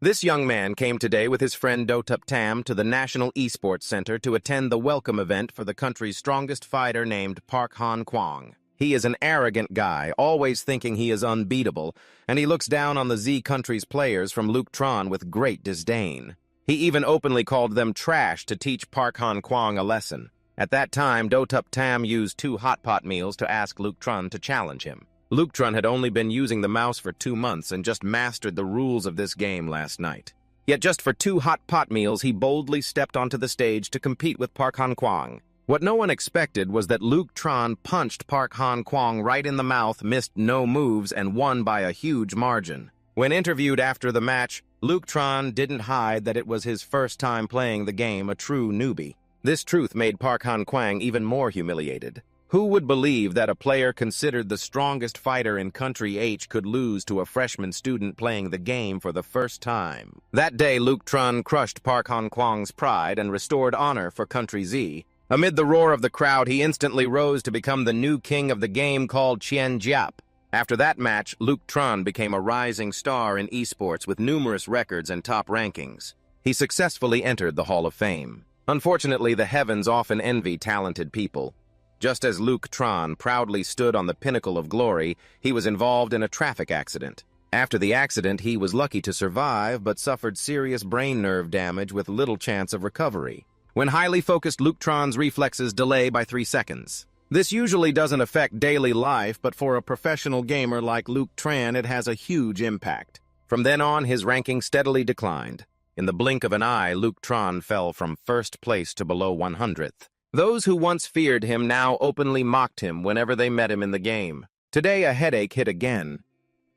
This young man came today with his friend Dotup Tam to the National Esports Center to attend the welcome event for the country's strongest fighter named Park Han Kwang. He is an arrogant guy, always thinking he is unbeatable, and he looks down on the Z country's players from Luke Tron with great disdain. He even openly called them trash to teach Park Han Kwang a lesson. At that time, Dotup Tam used 2 hot pot meals to ask Luke Tron to challenge him. Luke Tron had only been using the mouse for 2 months and just mastered the rules of this game last night. Yet just for 2 hot pot meals, he boldly stepped onto the stage to compete with Park Han Kwang. What no one expected was that Luke Tron punched Park Han Kwang right in the mouth, missed no moves, and won by a huge margin. When interviewed after the match, Luke Tron didn't hide that it was his first time playing the game, a true newbie. This truth made Park Han Kwang even more humiliated. Who would believe that a player considered the strongest fighter in Country H could lose to a freshman student playing the game for the first time? That day, Luke Tron crushed Park Han Kwang's pride and restored honor for Country Z. Amid the roar of the crowd, he instantly rose to become the new king of the game called Chien Jiap. After that match, Luke Tron became a rising star in esports with numerous records and top rankings. He successfully entered the Hall of Fame. Unfortunately, the heavens often envy talented people. Just as Luke Tron proudly stood on the pinnacle of glory, he was involved in a traffic accident. After the accident, he was lucky to survive, but suffered serious brain nerve damage with little chance of recovery. When highly focused, Luke Tron's reflexes delay by 3 seconds. This usually doesn't affect daily life, but for a professional gamer like Luke Tron, it has a huge impact. From then on, his ranking steadily declined. In the blink of an eye, Luke Tron fell from first place to below 100th. Those who once feared him now openly mocked him whenever they met him in the game. Today, a headache hit again.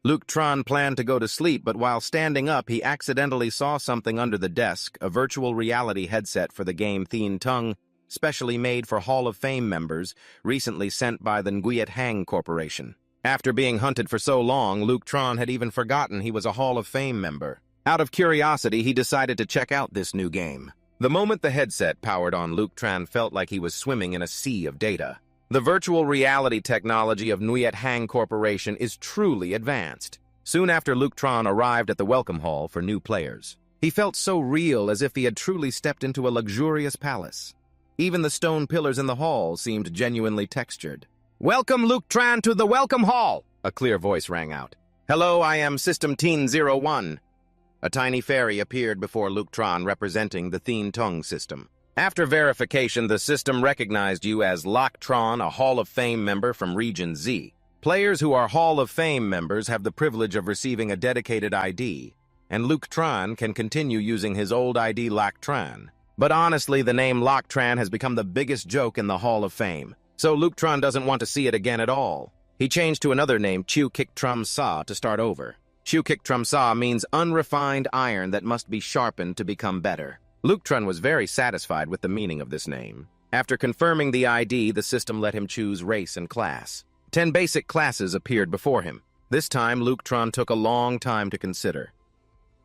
Luke Tron planned to go to sleep, but while standing up, he accidentally saw something under the desk, a virtual reality headset for the game Thien Tung, specially made for Hall of Fame members, recently sent by the Nguyen Hang Corporation. After being hunted for so long, Luke Tron had even forgotten he was a Hall of Fame member. Out of curiosity, he decided to check out this new game. The moment the headset powered on, Luke Tron felt like he was swimming in a sea of data. The virtual reality technology of Nguyen Hang Corporation is truly advanced. Soon after, Luke Tron arrived at the welcome hall for new players. He felt so real, as if he had truly stepped into a luxurious palace. Even the stone pillars in the hall seemed genuinely textured. "Welcome, Luke Tron, to the welcome hall!" a clear voice rang out. "Hello, I am System Teen 01. A tiny fairy appeared before Luke Tron, representing the Thien Tung system. After verification, the system recognized you as Luke Tron, a Hall of Fame member from Region Z. Players who are Hall of Fame members have the privilege of receiving a dedicated ID, and Luke Tron can continue using his old ID Luke Tron. But honestly, the name Luke Tron has become the biggest joke in the Hall of Fame, so Luke Tron doesn't want to see it again at all. He changed to another name, Chiu Kik Trum Sa, to start over. Chiu Kik Trum Sa means unrefined iron that must be sharpened to become better. Luke Tron was very satisfied with the meaning of this name. After confirming the ID, the system let him choose race and class. 10 basic classes appeared before him. This time, Luke Tron took a long time to consider.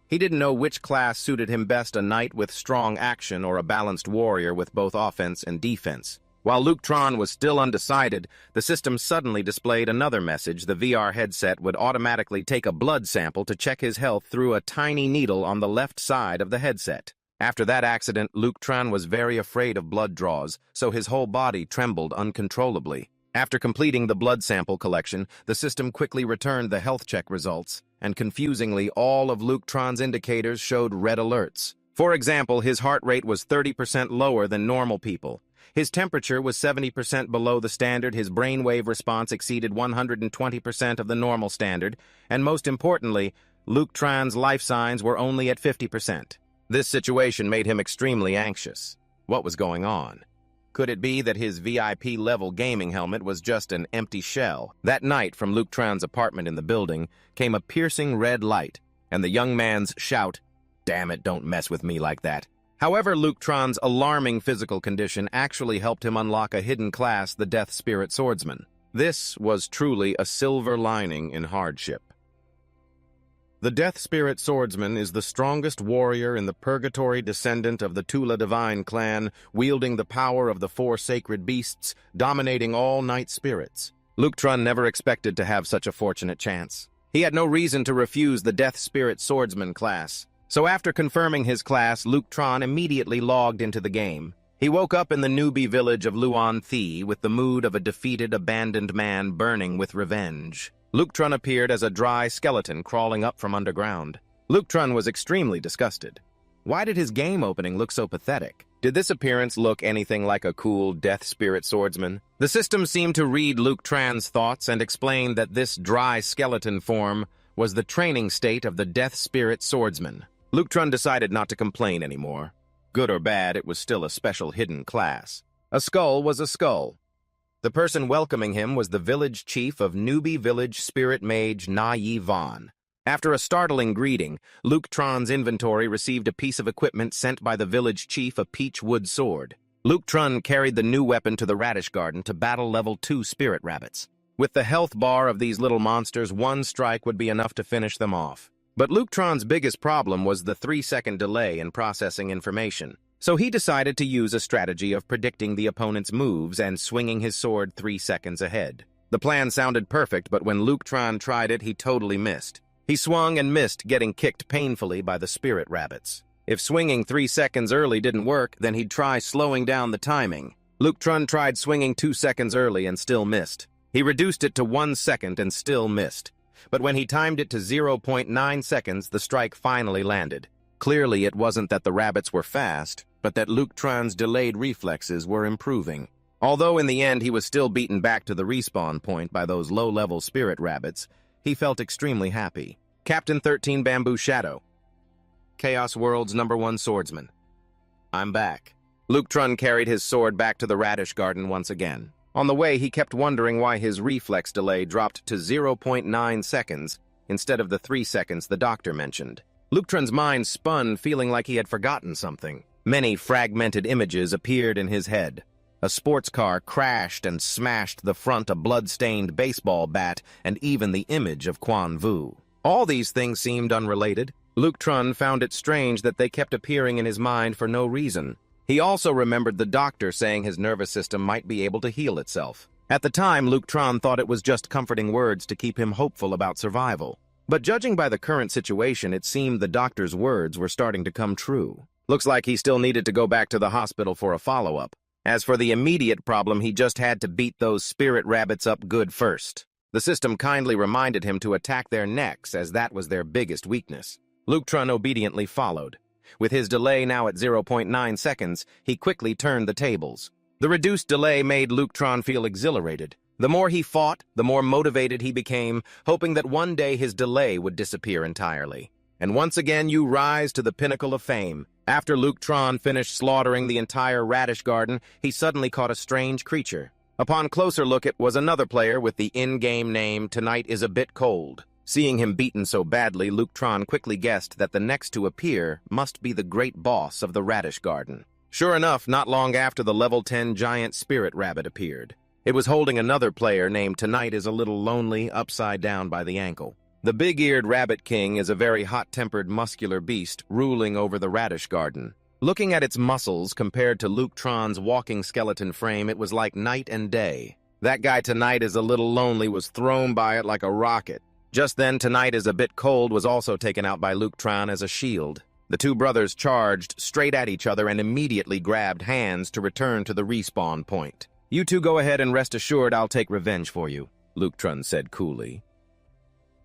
He didn't know which class suited him best, a knight with strong action or a balanced warrior with both offense and defense. While Luke Tron was still undecided, the system suddenly displayed another message. The VR headset would automatically take a blood sample to check his health through a tiny needle on the left side of the headset. After that accident, Luke Tron was very afraid of blood draws, so his whole body trembled uncontrollably. After completing the blood sample collection, the system quickly returned the health check results, and confusingly, all of Luke Tron's indicators showed red alerts. For example, his heart rate was 30% lower than normal people. His temperature was 70% below the standard, his brainwave response exceeded 120% of the normal standard, and most importantly, Luke Tron's life signs were only at 50%. This situation made him extremely anxious. What was going on? Could it be that his VIP-level gaming helmet was just an empty shell? That night, from Luke Tron's apartment in the building, came a piercing red light, and the young man's shout, "Damn it, don't mess with me like that." However, Luke Tron's alarming physical condition actually helped him unlock a hidden class, the Death Spirit Swordsman. This was truly a silver lining in hardship. The Death Spirit Swordsman is the strongest warrior in the Purgatory, descendant of the Tula Divine clan, wielding the power of the 4 sacred beasts, dominating all night spirits. Luke Tron never expected to have such a fortunate chance. He had no reason to refuse the Death Spirit Swordsman class. So after confirming his class, Leuchtron immediately logged into the game. He woke up in the newbie village of Luan Thi with the mood of a defeated, abandoned man burning with revenge. Leuchtron appeared as a dry skeleton crawling up from underground. Leuchtron was extremely disgusted. Why did his game opening look so pathetic? Did this appearance look anything like a cool death spirit swordsman? The system seemed to read Leuchtron's thoughts and explained that this dry skeleton form was the training state of the death spirit swordsman. Leuchtron decided not to complain anymore. Good or bad, it was still a special hidden class. A skull was a skull. The person welcoming him was the village chief of Newbie Village Spirit Mage Na Yi Van. After a startling greeting, Leuchtron's inventory received a piece of equipment sent by the village chief, a peach wood sword. Leuchtron carried the new weapon to the radish garden to battle level 2 spirit rabbits. With the health bar of these little monsters, one strike would be enough to finish them off. But Leuchtron's biggest problem was the 3-second delay in processing information. So he decided to use a strategy of predicting the opponent's moves and swinging his sword 3 seconds ahead. The plan sounded perfect, but when Leuchtron tried it, he totally missed. He swung and missed, getting kicked painfully by the spirit rabbits. If swinging 3 seconds early didn't work, then he'd try slowing down the timing. Leuchtron tried swinging 2 seconds early and still missed. He reduced it to 1 second and still missed. But when he timed it to 0.9 seconds, the strike finally landed. Clearly, it wasn't that the rabbits were fast, but that Leuchtron's delayed reflexes were improving. Although in the end he was still beaten back to the respawn point by those low-level spirit rabbits, he felt extremely happy. Captain 13 Bamboo Shadow. Chaos World's #1 swordsman. I'm back. Leuchtron carried his sword back to the radish garden once again. On the way, he kept wondering why his reflex delay dropped to 0.9 seconds instead of the 3 seconds the doctor mentioned. Leuchtron's mind spun, feeling like he had forgotten something. Many fragmented images appeared in his head. A sports car crashed and smashed the front, a blood-stained baseball bat, and even the image of Quan Vu. All these things seemed unrelated. Leuchtron found it strange that they kept appearing in his mind for no reason. He also remembered the doctor saying his nervous system might be able to heal itself. At the time, Leuchtron thought it was just comforting words to keep him hopeful about survival. But judging by the current situation, it seemed the doctor's words were starting to come true. Looks like he still needed to go back to the hospital for a follow-up. As for the immediate problem, he just had to beat those spirit rabbits up good first. The system kindly reminded him to attack their necks, as that was their biggest weakness. Leuchtron obediently followed. With his delay now at 0.9 seconds, he quickly turned the tables. The reduced delay made Leuchtron feel exhilarated. The more he fought, the more motivated he became, hoping that one day his delay would disappear entirely. And once again you rise to the pinnacle of fame. After Leuchtron finished slaughtering the entire radish garden, he suddenly caught a strange creature. Upon closer look, it was another player with the in-game name, "Tonight is a Bit Cold." Seeing him beaten so badly, Leuchtron quickly guessed that the next to appear must be the great boss of the radish garden. Sure enough, not long after, the level 10 giant spirit rabbit appeared. It was holding another player named Tonight is a Little Lonely, upside down by the ankle. The big-eared Rabbit King is a very hot-tempered, muscular beast ruling over the radish garden. Looking at its muscles compared to Leuchtron's walking skeleton frame, it was like night and day. That guy Tonight is a Little Lonely was thrown by it like a rocket. Just then, Tonight is a Bit Cold was also taken out by Leuchtron as a shield. The two brothers charged straight at each other and immediately grabbed hands to return to the respawn point. "You two go ahead and rest assured I'll take revenge for you," Leuchtron said coolly.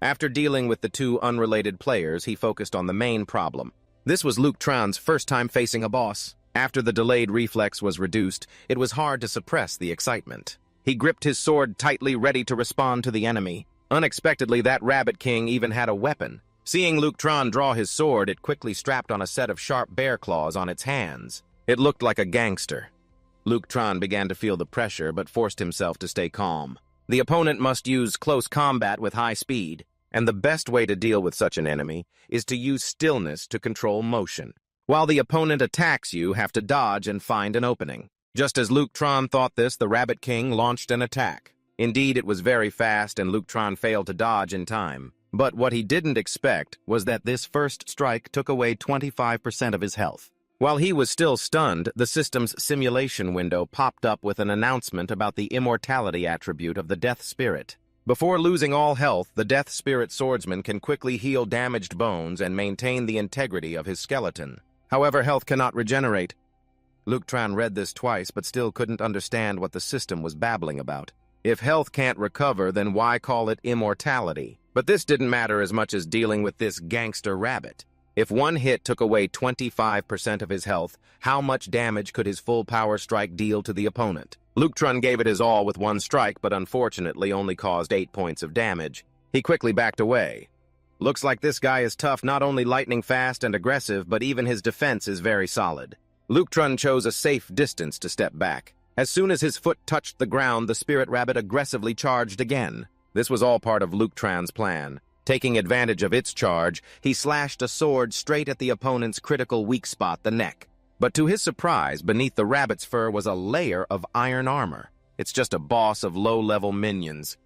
After dealing with the two unrelated players, he focused on the main problem. This was Leuchtron's first time facing a boss. After the delayed reflex was reduced, it was hard to suppress the excitement. He gripped his sword tightly, ready to respond to the enemy. Unexpectedly, that Rabbit King even had a weapon. Seeing Leuchtron draw his sword, it quickly strapped on a set of sharp bear claws on its hands. It looked like a gangster. Leuchtron began to feel the pressure, but forced himself to stay calm. The opponent must use close combat with high speed, and the best way to deal with such an enemy is to use stillness to control motion. While the opponent attacks, you have to dodge and find an opening. Just as Leuchtron thought this, the Rabbit King launched an attack. Indeed, it was very fast, and Leuchtron failed to dodge in time. But what he didn't expect was that this first strike took away 25% of his health. While he was still stunned, the system's simulation window popped up with an announcement about the immortality attribute of the death spirit. Before losing all health, the Death Spirit swordsman can quickly heal damaged bones and maintain the integrity of his skeleton. However, health cannot regenerate. Luke Tran read this twice, but still couldn't understand what the system was babbling about. If health can't recover, then why call it immortality? But this didn't matter as much as dealing with this gangster rabbit. If one hit took away 25% of his health, how much damage could his full power strike deal to the opponent? Luke Tran gave it his all with one strike, but unfortunately only caused 8 points of damage. He quickly backed away. Looks like this guy is tough, not only lightning fast and aggressive, but even his defense is very solid. Luke Tran chose a safe distance to step back. As soon as his foot touched the ground, the spirit rabbit aggressively charged again. This was all part of Luke Tran's plan. Taking advantage of its charge, he slashed a sword straight at the opponent's critical weak spot, the neck. But to his surprise, beneath the rabbit's fur was a layer of iron armor. It's just a boss of low-level minions.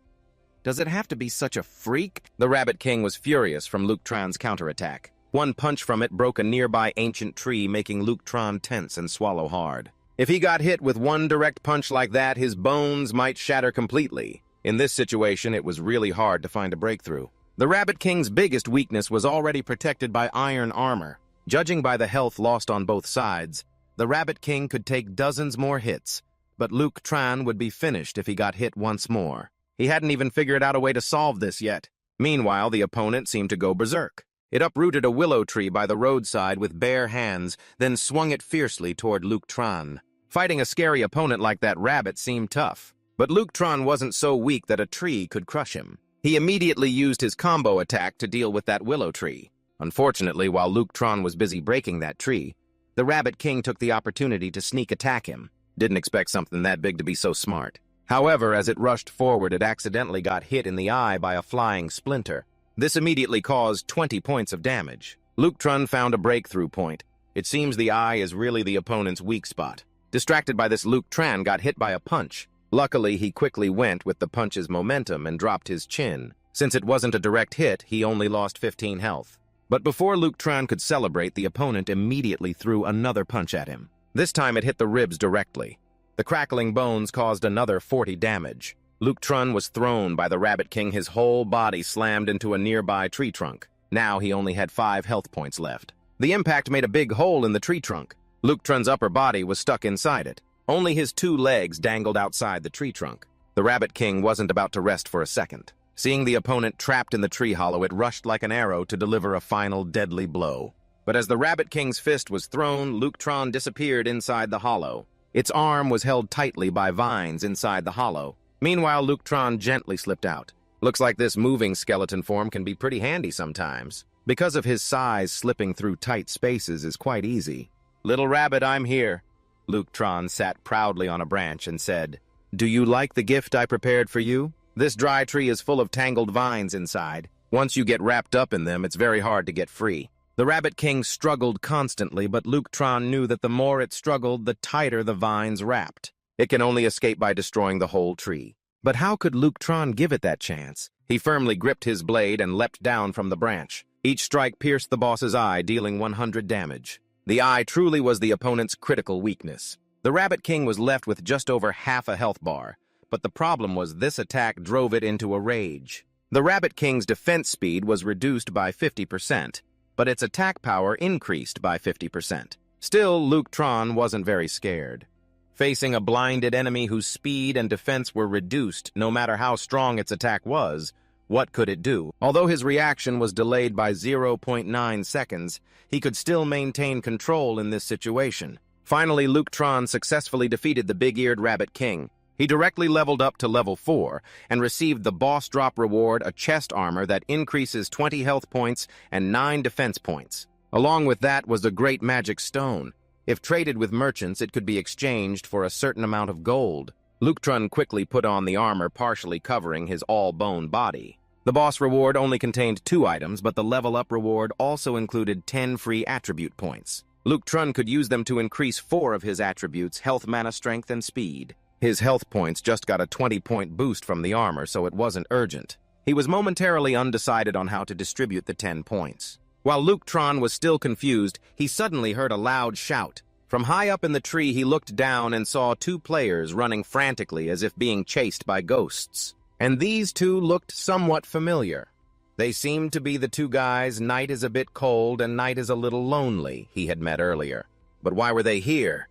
Does it have to be such a freak? The Rabbit King was furious from Luke Tran's counterattack. One punch from it broke a nearby ancient tree, making Luke Tran tense and swallow hard. If he got hit with one direct punch like that, his bones might shatter completely. In this situation, it was really hard to find a breakthrough. The Rabbit King's biggest weakness was already protected by iron armor. Judging by the health lost on both sides, the Rabbit King could take dozens more hits, but Luke Tran would be finished if he got hit once more. He hadn't even figured out a way to solve this yet. Meanwhile, the opponent seemed to go berserk. It uprooted a willow tree by the roadside with bare hands, then swung it fiercely toward Luke Tran. Fighting a scary opponent like that rabbit seemed tough, but Luke Tran wasn't so weak that a tree could crush him. He immediately used his combo attack to deal with that willow tree. Unfortunately, while Luke Tran was busy breaking that tree, the Rabbit King took the opportunity to sneak attack him. Didn't expect something that big to be so smart. However, as it rushed forward, it accidentally got hit in the eye by a flying splinter. This immediately caused 20 points of damage. Luke Tran found a breakthrough point. It seems the eye is really the opponent's weak spot. Distracted by this, Luke Tran got hit by a punch. Luckily, he quickly went with the punch's momentum and dropped his chin. Since it wasn't a direct hit, he only lost 15 health. But before Luke Tran could celebrate, the opponent immediately threw another punch at him. This time it hit the ribs directly. The crackling bones caused another 40 damage. Luke Tran was thrown by the Rabbit King, his whole body slammed into a nearby tree trunk. Now he only had 5 health points left. The impact made a big hole in the tree trunk. Luke Tran's upper body was stuck inside it. Only his 2 legs dangled outside the tree trunk. The Rabbit King wasn't about to rest for a second. Seeing the opponent trapped in the tree hollow, it rushed like an arrow to deliver a final deadly blow. But as the Rabbit King's fist was thrown, Luke Tran disappeared inside the hollow. Its arm was held tightly by vines inside the hollow. Meanwhile, Luke Tran gently slipped out. Looks like this moving skeleton form can be pretty handy sometimes. Because of his size, slipping through tight spaces is quite easy. "Little rabbit, I'm here." Luke Tran sat proudly on a branch and said, "Do you like the gift I prepared for you? This dry tree is full of tangled vines inside. Once you get wrapped up in them, it's very hard to get free." The Rabbit King struggled constantly, but Luke Tran knew that the more it struggled, the tighter the vines wrapped. It can only escape by destroying the whole tree. But how could Luke Tran give it that chance? He firmly gripped his blade and leapt down from the branch. Each strike pierced the boss's eye, dealing 100 damage. The eye truly was the opponent's critical weakness. The Rabbit King was left with just over half a health bar, but the problem was this attack drove it into a rage. The Rabbit King's defense speed was reduced by 50%, but its attack power increased by 50%. Still, Luke Tran wasn't very scared. Facing a blinded enemy whose speed and defense were reduced, no matter how strong its attack was, what could it do? Although his reaction was delayed by 0.9 seconds, he could still maintain control in this situation. Finally, Luke Tran successfully defeated the big-eared Rabbit King. He directly leveled up to level 4 and received the boss drop reward, a chest armor that increases 20 health points and 9 defense points. Along with that was a great magic stone. If traded with merchants, it could be exchanged for a certain amount of gold. Luke Tran quickly put on the armor, partially covering his all-bone body. The boss reward only contained 2 items, but the level-up reward also included 10 free attribute points. Luke Tran could use them to increase 4 of his attributes: health, mana, strength, and speed. His health points just got a 20-point boost from the armor, so it wasn't urgent. He was momentarily undecided on how to distribute the 10 points. While Luke Tran was still confused, he suddenly heard a loud shout. From high up in the tree, he looked down and saw 2 players running frantically as if being chased by ghosts. And these two looked somewhat familiar. They seemed to be the two guys Night is a bit cold and Night is a little lonely he had met earlier. But why were they here?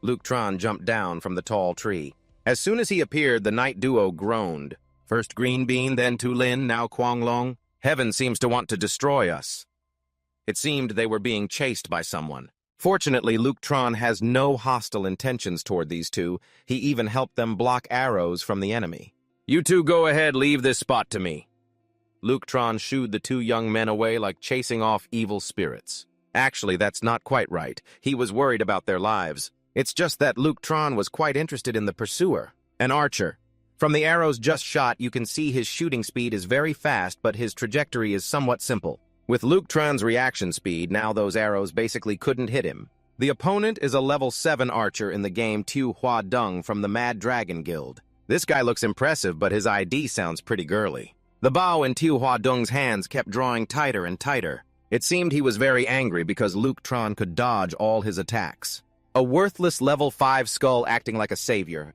Luke Tron jumped down from the tall tree. As soon as he appeared, the Night duo groaned. First Green Bean, then Tu Lin, now Quang Long. Heaven seems to want to destroy us. It seemed they were being chased by someone. Fortunately, Luke Tron has no hostile intentions toward these two. He even helped them block arrows from the enemy. You two go ahead, leave this spot to me. Luke Tron shooed the two young men away like chasing off evil spirits. Actually, that's not quite right. He was worried about their lives. It's just that Luke Tron was quite interested in the pursuer, an archer. From the arrows just shot, you can see his shooting speed is very fast, but his trajectory is somewhat simple. With Luke Tron's reaction speed, now those arrows basically couldn't hit him. The opponent is a level 7 archer in the game Tu Hua Dung from the Mad Dragon Guild. This guy looks impressive, but his ID sounds pretty girly. The bow in Tu Hua Dung's hands kept drawing tighter and tighter. It seemed he was very angry because Luke Tron could dodge all his attacks. A worthless level 5 skull acting like a savior.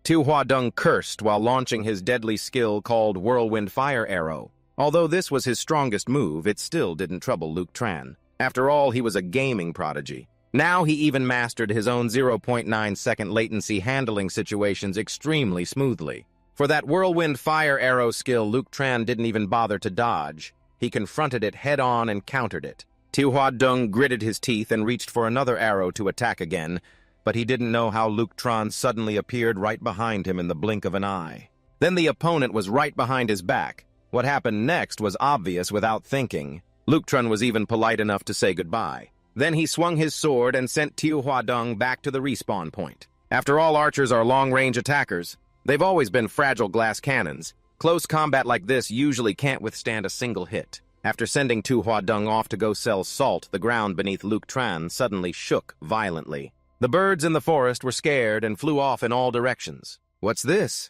Tu Hua Dung cursed while launching his deadly skill called Whirlwind Fire Arrow. Although this was his strongest move, it still didn't trouble Luke Tran. After all, he was a gaming prodigy. Now he even mastered his own 0.9-second latency handling situations extremely smoothly. For that Whirlwind Fire Arrow skill, Luke Tran didn't even bother to dodge. He confronted it head-on and countered it. Tu Hua Dung gritted his teeth and reached for another arrow to attack again, but he didn't know how Luke Tran suddenly appeared right behind him in the blink of an eye. Then the opponent was right behind his back. What happened next was obvious without thinking. Luke Tran was even polite enough to say goodbye. Then he swung his sword and sent Tu Hua Dung back to the respawn point. After all, archers are long-range attackers. They've always been fragile glass cannons. Close combat like this usually can't withstand a single hit. After sending Tu Hua Dung off to go sell salt, the ground beneath Luke Tran suddenly shook violently. The birds in the forest were scared and flew off in all directions. What's this?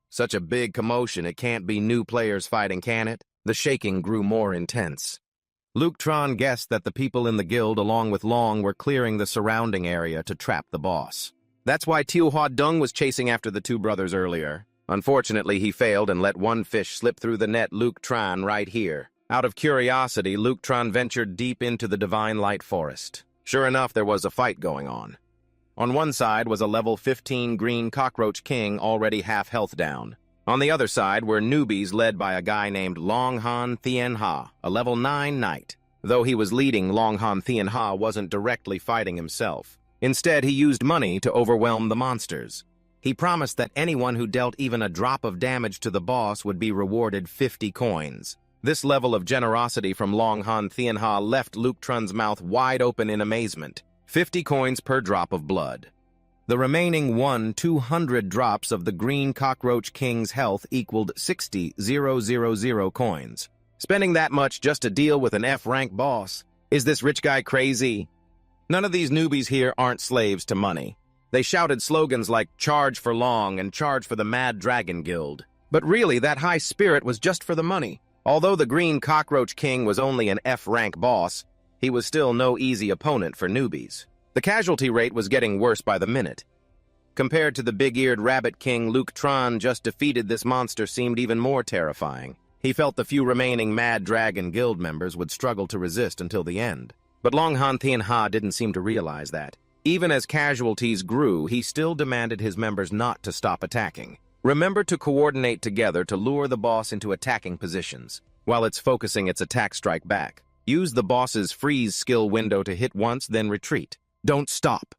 Such a big commotion, it can't be new players fighting, can it? The shaking grew more intense. Luke Tran guessed that the people in the guild, along with Long, were clearing the surrounding area to trap the boss. That's why Tu Hua Dung was chasing after the two brothers earlier. Unfortunately, he failed and let one fish slip through the net Luke Tran right here. Out of curiosity, Luke Tran ventured deep into the Divine Light Forest. Sure enough, there was a fight going on. On one side was a level 15 green cockroach king already half health down. On the other side were newbies led by a guy named Long Han Thien Ha, a level 9 knight. Though he was leading, Long Han Thien Ha wasn't directly fighting himself. Instead, he used money to overwhelm the monsters. He promised that anyone who dealt even a drop of damage to the boss would be rewarded 50 coins. This level of generosity from Long Han Thien Ha left Luke Tran's mouth wide open in amazement. 50 coins per drop of blood. The remaining 200 drops of the Green Cockroach King's health equaled 60,000 coins. Spending that much just to deal with an F-rank boss. Is this rich guy crazy? None of these newbies here aren't slaves to money. They shouted slogans like "Charge for Long" and "Charge for the Mad Dragon Guild." But really, that high spirit was just for the money. Although the Green Cockroach King was only an F-rank boss, he was still no easy opponent for newbies. The casualty rate was getting worse by the minute. Compared to the big-eared Rabbit King Luke Tran just defeated, this monster seemed even more terrifying. He felt the few remaining Mad Dragon Guild members would struggle to resist until the end. But Long Han Thien Ha didn't seem to realize that. Even as casualties grew, he still demanded his members not to stop attacking. Remember to coordinate together to lure the boss into attacking positions, while it's focusing its attack strike back. Use the boss's freeze skill window to hit once, then retreat. Don't stop.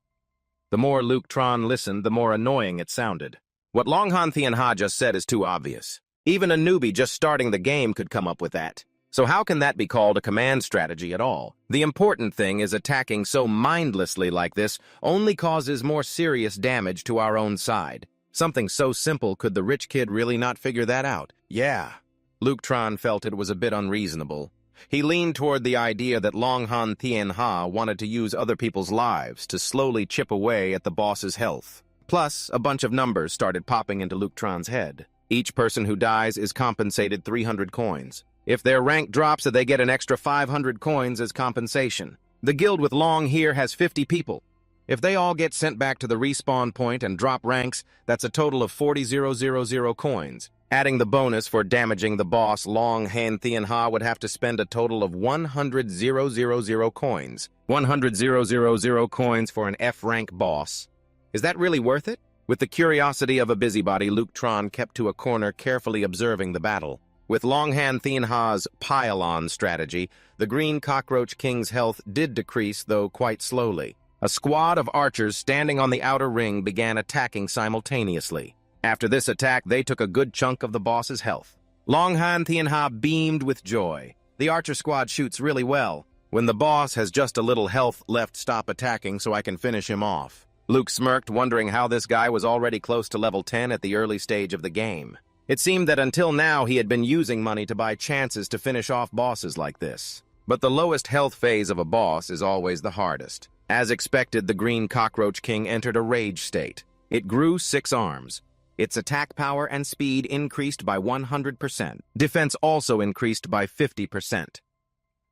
The more Luke Tran listened, the more annoying it sounded. What Long Han Thien Ha just said is too obvious. Even a newbie just starting the game could come up with that. So how can that be called a command strategy at all? The important thing is attacking so mindlessly like this only causes more serious damage to our own side. Something so simple, could the rich kid really not figure that out? Yeah. Luke Tran felt it was a bit unreasonable. He leaned toward the idea that Long Han Thien Ha wanted to use other people's lives to slowly chip away at the boss's health. Plus, a bunch of numbers started popping into Luke Tran's head. Each person who dies is compensated 300 coins. If their rank drops, they get an extra 500 coins as compensation. The guild with Long here has 50 people. If they all get sent back to the respawn point and drop ranks, that's a total of 40,000 coins. Adding the bonus for damaging the boss, Long Han Thien Ha would have to spend a total of 100,000 coins. 100,000 coins for an F-rank boss. Is that really worth it? With the curiosity of a busybody, Luke Tron kept to a corner, carefully observing the battle. With Long Han Thien Ha's pile-on strategy, the Green Cockroach King's health did decrease, though quite slowly. A squad of archers standing on the outer ring began attacking simultaneously. After this attack, they took a good chunk of the boss's health. Long Han Thien Ha beamed with joy. The archer squad shoots really well. When the boss has just a little health left, stop attacking so I can finish him off. Luke smirked, wondering how this guy was already close to level 10 at the early stage of the game. It seemed that until now he had been using money to buy chances to finish off bosses like this. But the lowest health phase of a boss is always the hardest. As expected, the Green Cockroach King entered a rage state. It grew 6 arms. Its attack power and speed increased by 100%. Defense also increased by 50%.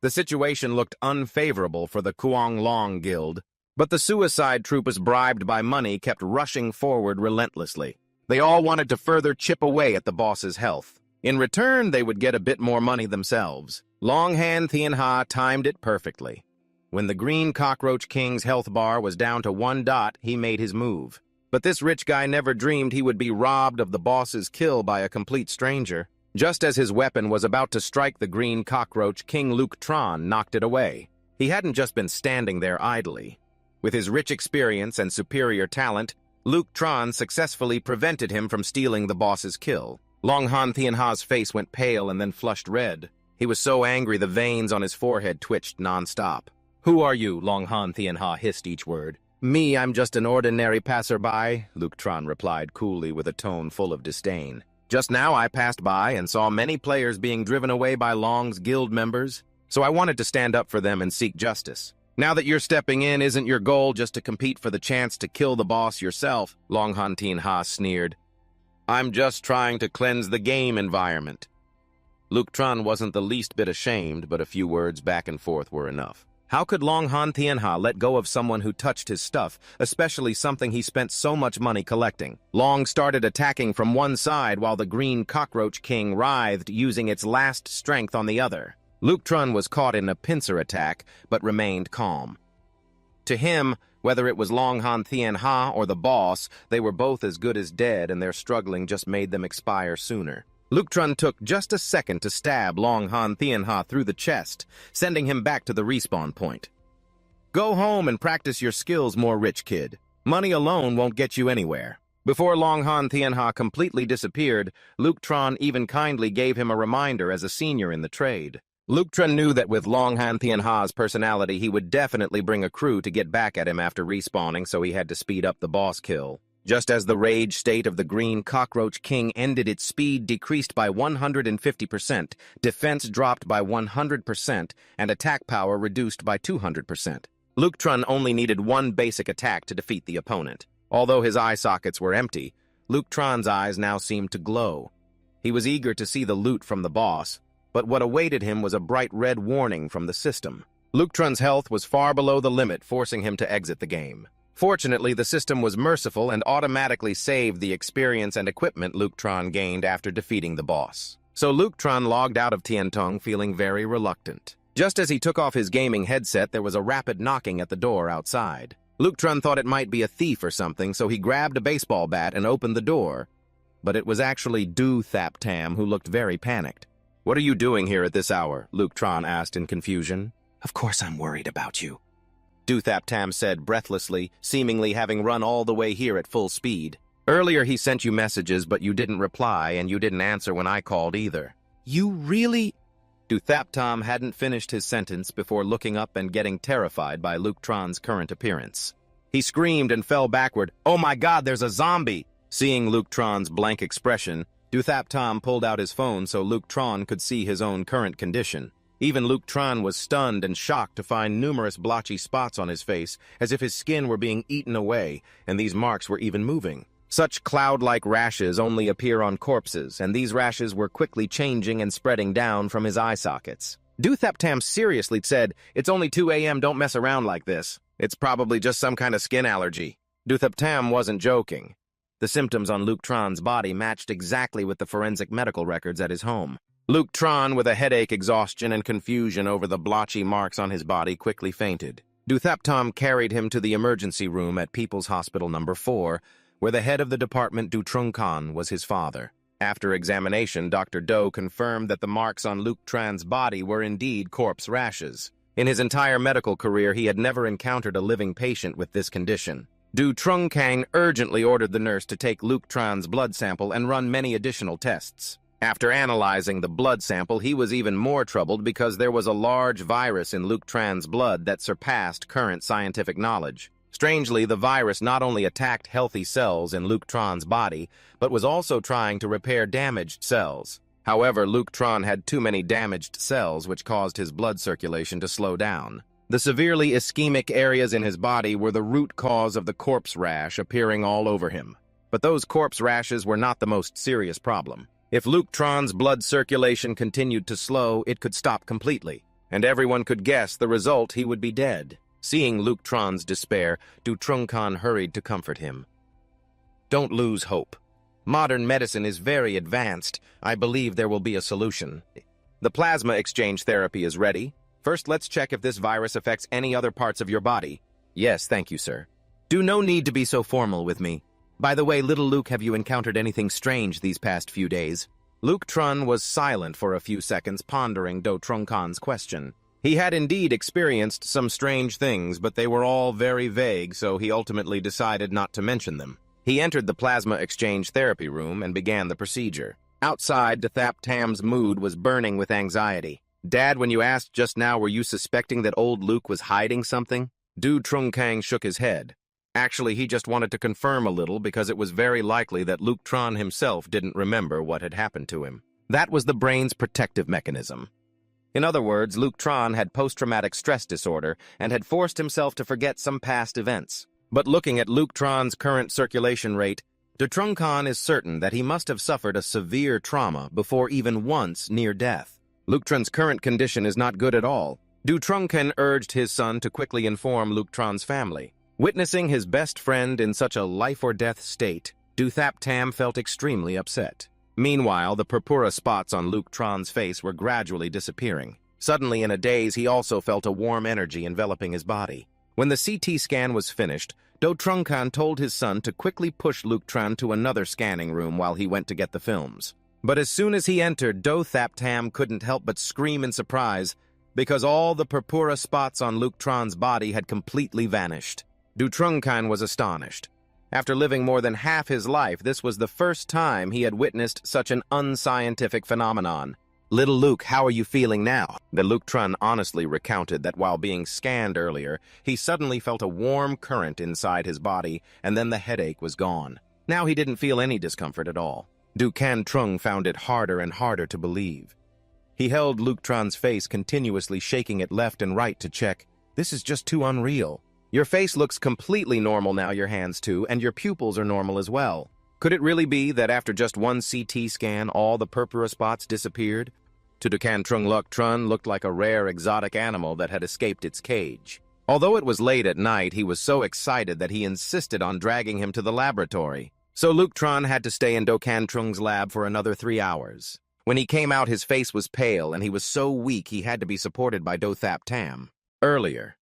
The situation looked unfavorable for the Kuang Long Guild, but the suicide troopers bribed by money kept rushing forward relentlessly. They all wanted to further chip away at the boss's health. In return, they would get a bit more money themselves. Long Han Thien Ha timed it perfectly. When the Green Cockroach King's health bar was down to 1 dot, he made his move. But this rich guy never dreamed he would be robbed of the boss's kill by a complete stranger. Just as his weapon was about to strike the Green Cockroach, King Luke Tron knocked it away. He hadn't just been standing there idly. With his rich experience and superior talent, Luke Tron successfully prevented him from stealing the boss's kill. Long Han Thien Ha's face went pale and then flushed red. He was so angry the veins on his forehead twitched non-stop. "Who are you?" Long Han Thien Ha hissed each word. "Me, I'm just an ordinary passerby," Luke Tron replied coolly with a tone full of disdain. "Just now I passed by and saw many players being driven away by Long's guild members, so I wanted to stand up for them and seek justice. Now that you're stepping in, isn't your goal just to compete for the chance to kill the boss yourself?" Long Han Thien Ha sneered. "I'm just trying to cleanse the game environment." Luke Tron wasn't the least bit ashamed, but a few words back and forth were enough. How could Long Han Thien Ha let go of someone who touched his stuff, especially something he spent so much money collecting? Long started attacking from one side while the Green Cockroach King writhed, using its last strength on the other. Luke Tron was caught in a pincer attack, but remained calm. To him, whether it was Long Han Thien Ha or the boss, they were both as good as dead, and their struggling just made them expire sooner. Luke Tron took just a second to stab Long Han Thien Ha through the chest, sending him back to the respawn point. "Go home and practice your skills more, rich kid. Money alone won't get you anywhere." Before Long Han Thien Ha completely disappeared, Luke Tron even kindly gave him a reminder as a senior in the trade. Luke Tron knew that with Long Han Thien Ha's personality, he would definitely bring a crew to get back at him after respawning, so he had to speed up the boss kill. Just as the rage state of the Green Cockroach King ended, its speed decreased by 150%, defense dropped by 100%, and attack power reduced by 200%. Luke Tron only needed one basic attack to defeat the opponent. Although his eye sockets were empty, Luke Tron's eyes now seemed to glow. He was eager to see the loot from the boss, but what awaited him was a bright red warning from the system. Luke Tron's health was far below the limit, forcing him to exit the game. Fortunately, the system was merciful and automatically saved the experience and equipment Luke Tron gained after defeating the boss. So Luke Tron logged out of Tiantong feeling very reluctant. Just as he took off his gaming headset, there was a rapid knocking at the door outside. Luke Tron thought it might be a thief or something, so he grabbed a baseball bat and opened the door. But it was actually Do Thap Tam, who looked very panicked. "What are you doing here at this hour?" Luke Tron asked in confusion. "Of course I'm worried about you," Do Thap Tam said breathlessly, seemingly having run all the way here at full speed. "Earlier he sent you messages, but you didn't reply, and you didn't answer when I called either." "You really—" Do Thap Tam hadn't finished his sentence before looking up and getting terrified by Luke Tron's current appearance. He screamed and fell backward. "Oh my God, there's a zombie!" Seeing Luke Tron's blank expression, Do Thap Tam pulled out his phone so Luke Tron could see his own current condition. Even Luke Tron was stunned and shocked to find numerous blotchy spots on his face, as if his skin were being eaten away, and these marks were even moving. Such cloud-like rashes only appear on corpses, and these rashes were quickly changing and spreading down from his eye sockets. Do Thap Tam seriously said, "It's only 2 a.m., don't mess around like this. It's probably just some kind of skin allergy." Do Thap Tam wasn't joking. The symptoms on Luke Tron's body matched exactly with the forensic medical records at his home. Luke Tron, with a headache, exhaustion, and confusion over the blotchy marks on his body, quickly fainted. Do Thap Tam carried him to the emergency room at People's Hospital No. 4, where the head of the department, Du Trung Khan, was his father. After examination, Dr. Do confirmed that the marks on Luke Tran's body were indeed corpse rashes. In his entire medical career, he had never encountered a living patient with this condition. Du Trung Kang urgently ordered the nurse to take Luke Tran's blood sample and run many additional tests. After analyzing the blood sample, he was even more troubled because there was a large virus in Luke Tran's blood that surpassed current scientific knowledge. Strangely, the virus not only attacked healthy cells in Luke Tran's body, but was also trying to repair damaged cells. However, Luke Tron had too many damaged cells, which caused his blood circulation to slow down. The severely ischemic areas in his body were the root cause of the corpse rash appearing all over him. But those corpse rashes were not the most serious problem. If Luke Tron's blood circulation continued to slow, it could stop completely, and everyone could guess the result: he would be dead. Seeing Luke Tron's despair, Du Trung Khan hurried to comfort him. "Don't lose hope. Modern medicine is very advanced. I believe there will be a solution. The plasma exchange therapy is ready. First, let's check if this virus affects any other parts of your body." "Yes, thank you, sir." "Do no need to be so formal with me. By the way, little Luke, have you encountered anything strange these past few days?" Luke Tron was silent for a few seconds, pondering Do Trung Khan's question. He had indeed experienced some strange things, but they were all very vague, so he ultimately decided not to mention them. He entered the plasma exchange therapy room and began the procedure. Outside, Thap Tam's mood was burning with anxiety. "Dad, when you asked just now, were you suspecting that old Luke was hiding something?" Du Trung Kang shook his head. Actually, he just wanted to confirm a little because it was very likely that Luke Tron himself didn't remember what had happened to him. That was the brain's protective mechanism. In other words, Luke Tron had post-traumatic stress disorder and had forced himself to forget some past events. But looking at Luke Tron's current circulation rate, Du Trung Khan is certain that he must have suffered a severe trauma before even once near death. Luke Tron's current condition is not good at all. Du Trung Khan urged his son to quickly inform Luke Tron's family. Witnessing his best friend in such a life-or-death state, Du Thap Tam felt extremely upset. Meanwhile, the purpura spots on Luke Tron's face were gradually disappearing. Suddenly, in a daze, he also felt a warm energy enveloping his body. When the CT scan was finished, Do Trung Khan told his son to quickly push Luke Tron to another scanning room while he went to get the films. But as soon as he entered, Do Thap Tam couldn't help but scream in surprise because all the purpura spots on Luke Tron's body had completely vanished. Du Trung Khan was astonished. After living more than half his life, this was the first time he had witnessed such an unscientific phenomenon. "Little Luke, how are you feeling now?" The Luke Tron honestly recounted that while being scanned earlier, he suddenly felt a warm current inside his body, and then the headache was gone. Now he didn't feel any discomfort at all. Du Can Trung found it harder and harder to believe. He held Luke Tron's face, continuously shaking it left and right to check. "This is just too unreal. Your face looks completely normal now, your hands too, and your pupils are normal as well. Could it really be that after just one CT scan, all the purpura spots disappeared?" To Dukan Trung Luc Trun looked like a rare exotic animal that had escaped its cage. Although it was late at night, he was so excited that he insisted on dragging him to the laboratory. So Luke Tron had to stay in Dukan Trung's lab for another 3 hours. When he came out, his face was pale, and he was so weak he had to be supported by Do Thap Tam. Earlier,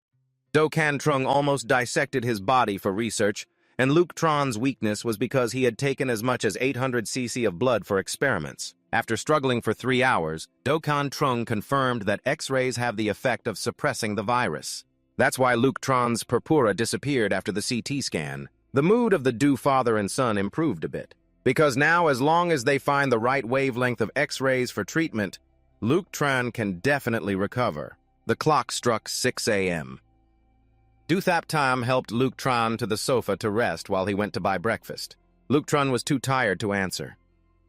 Do Can Trung almost dissected his body for research, and Luke Tron's weakness was because he had taken as much as 800 cc of blood for experiments. After struggling for 3 hours, Do Can Trung confirmed that X-rays have the effect of suppressing the virus. That's why Luke Tron's purpura disappeared after the CT scan. The mood of the Du father and son improved a bit, because now, as long as they find the right wavelength of X-rays for treatment, Luke Tron can definitely recover. The clock struck 6 a.m. Du Thap Tam helped Luke Tron to the sofa to rest while he went to buy breakfast. Luke Tron was too tired to answer.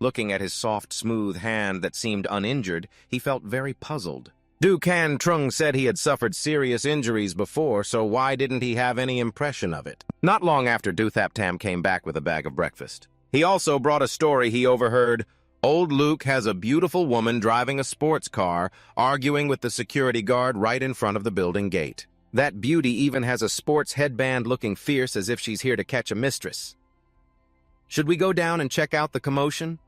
Looking at his soft, smooth hand that seemed uninjured, he felt very puzzled. Du Can Trung said he had suffered serious injuries before, so why didn't he have any impression of it? Not long after, Du Thap Tam came back with a bag of breakfast. He also brought a story he overheard. Old Luke has a beautiful woman driving a sports car, arguing with the security guard right in front of the building gate. That beauty even has a sports headband looking fierce as if she's here to catch a mistress. Should we go down and check out the commotion?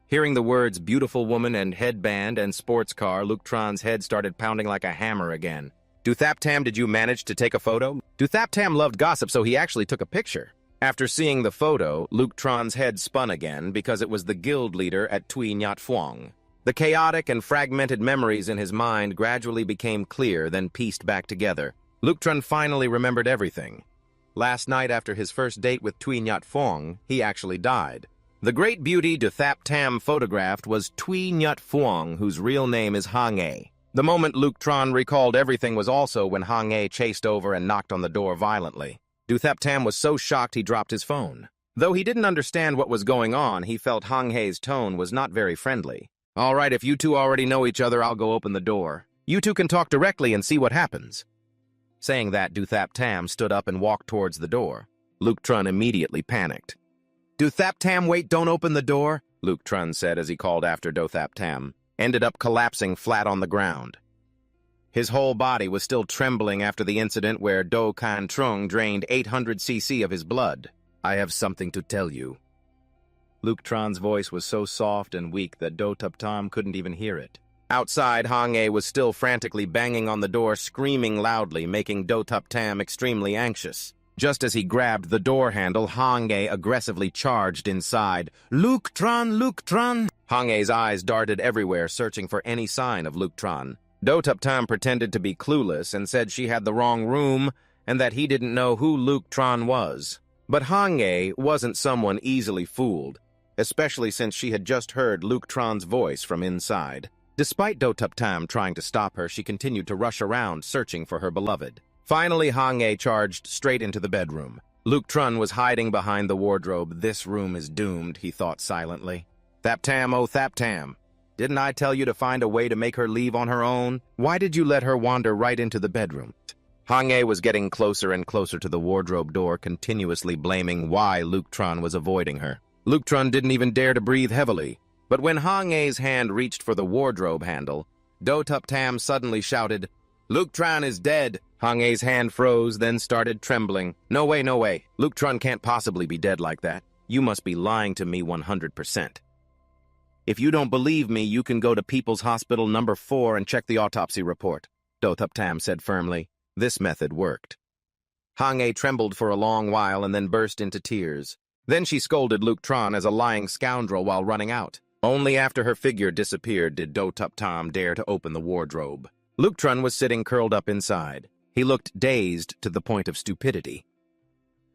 Hearing the words beautiful woman and headband and sports car, Luke Tron's head started pounding like a hammer again. Duthaptam, did you manage to take a photo? Duthaptam loved gossip, so he actually took a picture. After seeing the photo, Luke Tron's head spun again because it was the guild leader at Tui Nyat Phuong. The chaotic and fragmented memories in his mind gradually became clear, then pieced back together. Luke Tron finally remembered everything. Last night, after his first date with Tui Nyat Phuong, he actually died. The great beauty Duthaptam photographed was Tui Nyat Phuong, whose real name is Hang-A. The moment Luke Tron recalled everything was also when Hang-A chased over and knocked on the door violently. Duthaptam was so shocked he dropped his phone. Though he didn't understand what was going on, he felt Hang-A's tone was not very friendly. All right, if you two already know each other, I'll go open the door. You two can talk directly and see what happens. Saying that, Duthaptam stood up and walked towards the door. Luke Tron immediately panicked. Duthaptam, wait, don't open the door, Luke Tron said as he called after Duthaptam, ended up collapsing flat on the ground. His whole body was still trembling after the incident where Do Kan Trung drained 800 cc of his blood. I have something to tell you. Luke Tron's voice was so soft and weak that Duthaptam couldn't even hear it. Outside, Hang-A was still frantically banging on the door, screaming loudly, making Duthaptam extremely anxious. Just as he grabbed the door handle, Hang-A aggressively charged inside. Luke Tron, Luke Tron! Hang-A's eyes darted everywhere, searching for any sign of Luke Tron. Duthaptam pretended to be clueless and said she had the wrong room and that he didn't know who Luke Tron was. But Hang-A wasn't someone easily fooled, especially since she had just heard Luke Tron's voice from inside. Despite Duthaptam trying to stop her, she continued to rush around, searching for her beloved. Finally, Hang-A charged straight into the bedroom. Luke Tron was hiding behind the wardrobe. This room is doomed, he thought silently. Thaptam, oh Thaptam, didn't I tell you to find a way to make her leave on her own? Why did you let her wander right into the bedroom? Hang-A was getting closer and closer to the wardrobe door, continuously blaming why Luke Tron was avoiding her. Luke Tron didn't even dare to breathe heavily. But when Hang-A's hand reached for the wardrobe handle, Duthaptam suddenly shouted, Luke Tron is dead! Hang-A's hand froze, then started trembling. No way, no way. Luke Tron can't possibly be dead like that. You must be lying to me 100%. If you don't believe me, you can go to People's Hospital number 4 and check the autopsy report, Duthaptam said firmly. This method worked. Hang-A trembled for a long while and then burst into tears. Then she scolded Luke Tron as a lying scoundrel while running out. Only after her figure disappeared did Duthaptam dare to open the wardrobe. Luke Tron was sitting curled up inside. He looked dazed to the point of stupidity.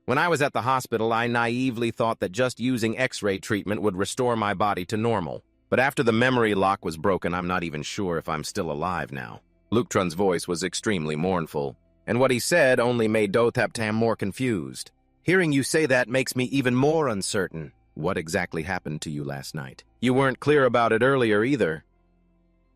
When I was at the hospital, I naively thought that just using X-ray treatment would restore my body to normal. But after the memory lock was broken, I'm not even sure if I'm still alive now. Luke Tron's voice was extremely mournful, and what he said only made Duthaptam more confused. Hearing you say that makes me even more uncertain. What exactly happened to you last night? You weren't clear about it earlier either.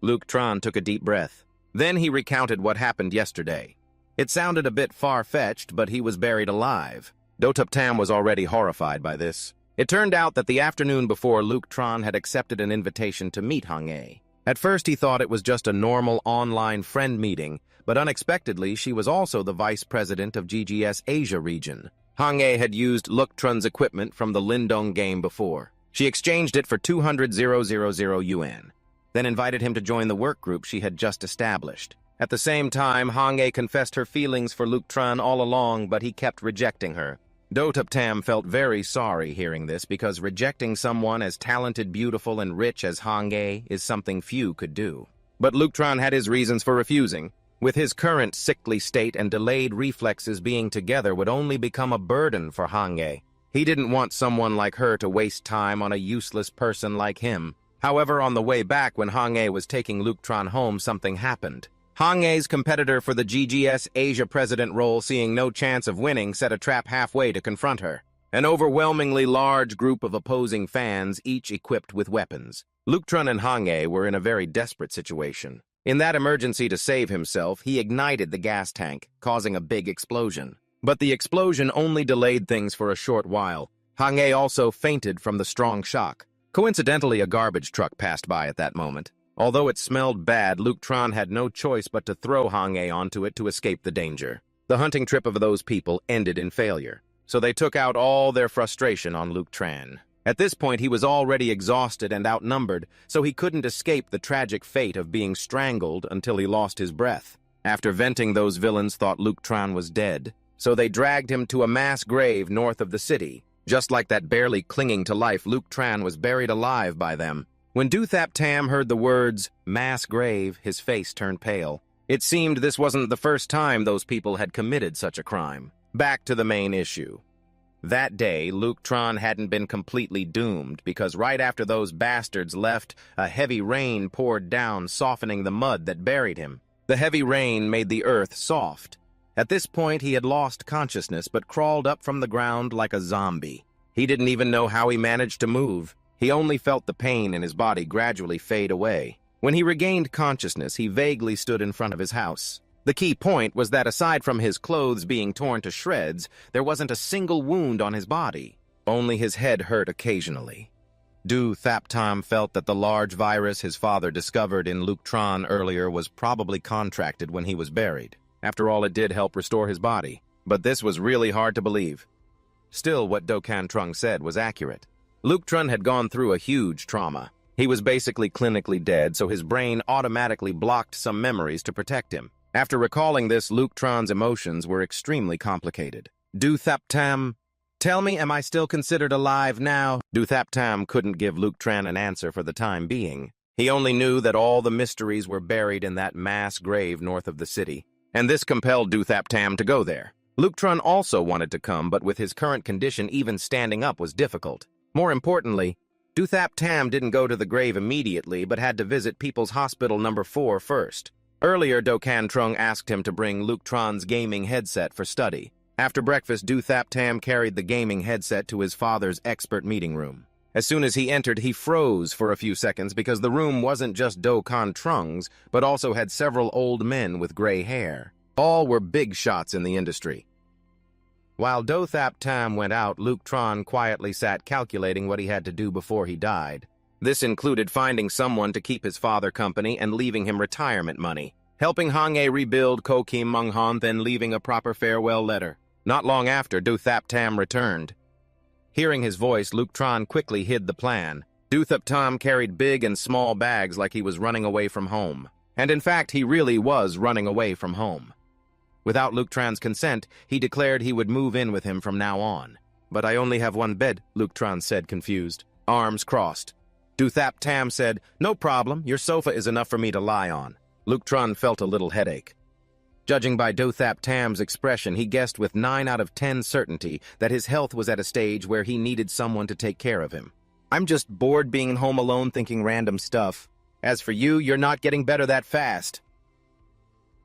Luke Tron took a deep breath. Then he recounted what happened yesterday. It sounded a bit far-fetched, but he was buried alive. Duthaptam was already horrified by this. It turned out that the afternoon before, Luke Tron had accepted an invitation to meet Hang-A. At first, he thought it was just a normal online friend meeting, but unexpectedly, she was also the vice president of GGS Asia region. Hang-A had used Luke Tron's equipment from the Lindong game before. She exchanged it for 200,000 yuan, then invited him to join the work group she had just established. At the same time, Hang-A confessed her feelings for Luke Tron all along, but he kept rejecting her. Duthaptam felt very sorry hearing this because rejecting someone as talented, beautiful, and rich as Hang-A is something few could do. But Luke Tron had his reasons for refusing. With his current sickly state and delayed reflexes, being together would only become a burden for Hang-A. He didn't want someone like her to waste time on a useless person like him. However, on the way back when Hang-A was taking Luke Tron home, something happened. Hang-A's competitor for the GGS Asia president role, seeing no chance of winning, set a trap halfway to confront her. An overwhelmingly large group of opposing fans, each equipped with weapons. Luke Tron and Hang-A were in a very desperate situation. In that emergency to save himself, he ignited the gas tank, causing a big explosion. But the explosion only delayed things for a short while. Hang-A also fainted from the strong shock. Coincidentally, a garbage truck passed by at that moment. Although it smelled bad, Luke Tron had no choice but to throw Hang-A onto it to escape the danger. The hunting trip of those people ended in failure. so they took out all their frustration on Luke Tran. At this point, he was already exhausted and outnumbered, so he couldn't escape the tragic fate of being strangled until he lost his breath. After venting, those villains thought Luke Tran was dead, so they dragged him to a mass grave north of the city. Just like that barely clinging to life, Luke Tran was buried alive by them. When Dothap Tam heard the words, mass grave, his face turned pale. It seemed this wasn't the first time those people had committed such a crime. Back to the main issue. That day, Luke Tran hadn't been completely doomed, because right after those bastards left, a heavy rain poured down, softening the mud that buried him. The heavy rain made the earth soft. At this point, he had lost consciousness, but crawled up from the ground like a zombie. He didn't even know how he managed to move. He only felt the pain in his body gradually fade away. When he regained consciousness, he vaguely stood in front of his house. The key point was that aside from his clothes being torn to shreds, there wasn't a single wound on his body. Only his head hurt occasionally. Du Thap Tam felt that the large virus his father discovered in Luke Tran earlier was probably contracted when he was buried. After all, it did help restore his body. But this was really hard to believe. Still, what Do Can Trung said was accurate. Luke Tran had gone through a huge trauma. He was basically clinically dead, so his brain automatically blocked some memories to protect him. After recalling this, Luke Tran's emotions were extremely complicated. Du Thap Tam, tell me, am I still considered alive now? Du Thap Tam couldn't give Luke Tran an answer for the time being. He only knew that all the mysteries were buried in that mass grave north of the city, and this compelled Du Thap Tam to go there. Luke Tran also wanted to come, but with his current condition, even standing up was difficult. More importantly, Du Thap Tam didn't go to the grave immediately, but had to visit People's Hospital number 4 first. Earlier, Do Can Trung asked him to bring Luke Tran's gaming headset for study. After breakfast, Du Thap Tam carried the gaming headset to his father's expert meeting room. As soon as he entered, he froze for a few seconds because the room wasn't just Do Can Trung's, but also had several old men with gray hair. All were big shots in the industry. While Do Thap Tam went out, Luke Tran quietly sat calculating what he had to do before he died. This included finding someone to keep his father company and leaving him retirement money, helping Hang-e rebuild Ko Kim Mung Han, then leaving a proper farewell letter. Not long after, Du Thap Tam returned. Hearing his voice, Luke Tran quickly hid the plan. Du Thap Tam carried big and small bags like he was running away from home. And in fact, he really was running away from home. Without Luke Tran's consent, he declared he would move in with him from now on. But I only have one bed, Luke Tran said, confused, arms crossed. Du Thap Tam said, no problem, your sofa is enough for me to lie on. Luke Tran felt a little headache. Judging by Du Thap Tam's expression, he guessed with 9 out of 10 certainty that his health was at a stage where he needed someone to take care of him. I'm just bored being home alone thinking random stuff. As for you, you're not getting better that fast.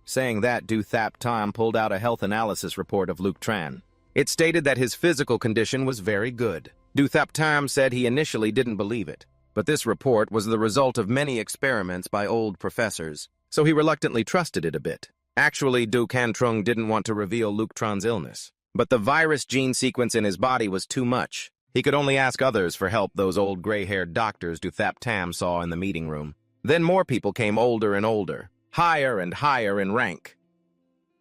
Saying that, Du Thap Tam pulled out a health analysis report of Luke Tran. It stated that his physical condition was very good. Du Thap Tam said he initially didn't believe it. But this report was the result of many experiments by old professors, so he reluctantly trusted it a bit. Actually, Do Can Trung didn't want to reveal Luke Tran's illness. But the virus gene sequence in his body was too much. He could only ask others for help, those old gray-haired doctors Du Thap Tam saw in the meeting room. Then more people came older and older, higher and higher in rank.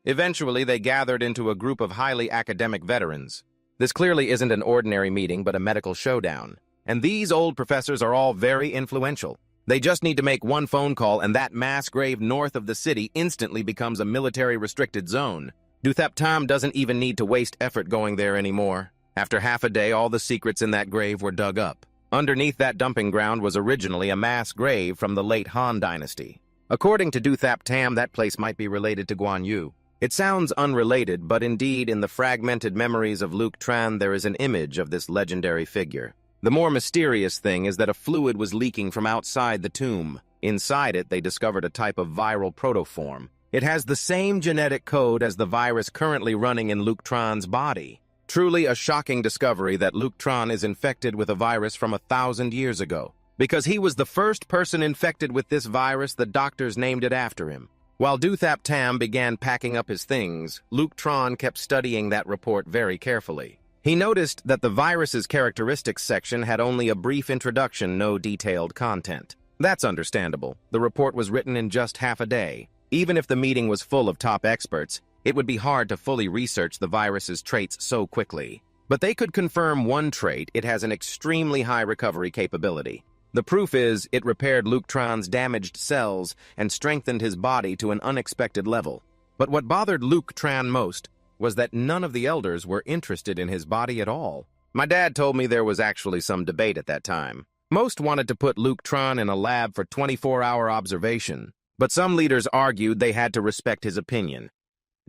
Eventually, they gathered into a group of highly academic veterans. This clearly isn't an ordinary meeting, but a medical showdown. And these old professors are all very influential. They just need to make one phone call, and that mass grave north of the city instantly becomes a military-restricted zone. Du Thap Tam doesn't even need to waste effort going there anymore. After half a day, all the secrets in that grave were dug up. Underneath that dumping ground was originally a mass grave from the late Han Dynasty. According to Du Thap Tam, that place might be related to Guan Yu. It sounds unrelated, but indeed, in the fragmented memories of Luke Tran, there is an image of this legendary figure. The more mysterious thing is that a fluid was leaking from outside the tomb. Inside it, they discovered a type of viral protoform. It has the same genetic code as the virus currently running in Luke Tran's body. Truly a shocking discovery that Luke Tran is infected with a virus from 1,000 years ago. Because he was the first person infected with this virus, the doctors named it after him. While Du Thap Tam began packing up his things, Luke Tran kept studying that report very carefully. He noticed that the virus's characteristics section had only a brief introduction, no detailed content. That's understandable. The report was written in just half a day. Even if the meeting was full of top experts, it would be hard to fully research the virus's traits so quickly. But they could confirm one trait: it has an extremely high recovery capability. The proof is it repaired Luke Tron's damaged cells and strengthened his body to an unexpected level. But what bothered Luke Tron most was that none of the elders were interested in his body at all. My dad told me there was actually some debate at that time. Most wanted to put Luke Tron in a lab for 24-hour observation, but some leaders argued they had to respect his opinion.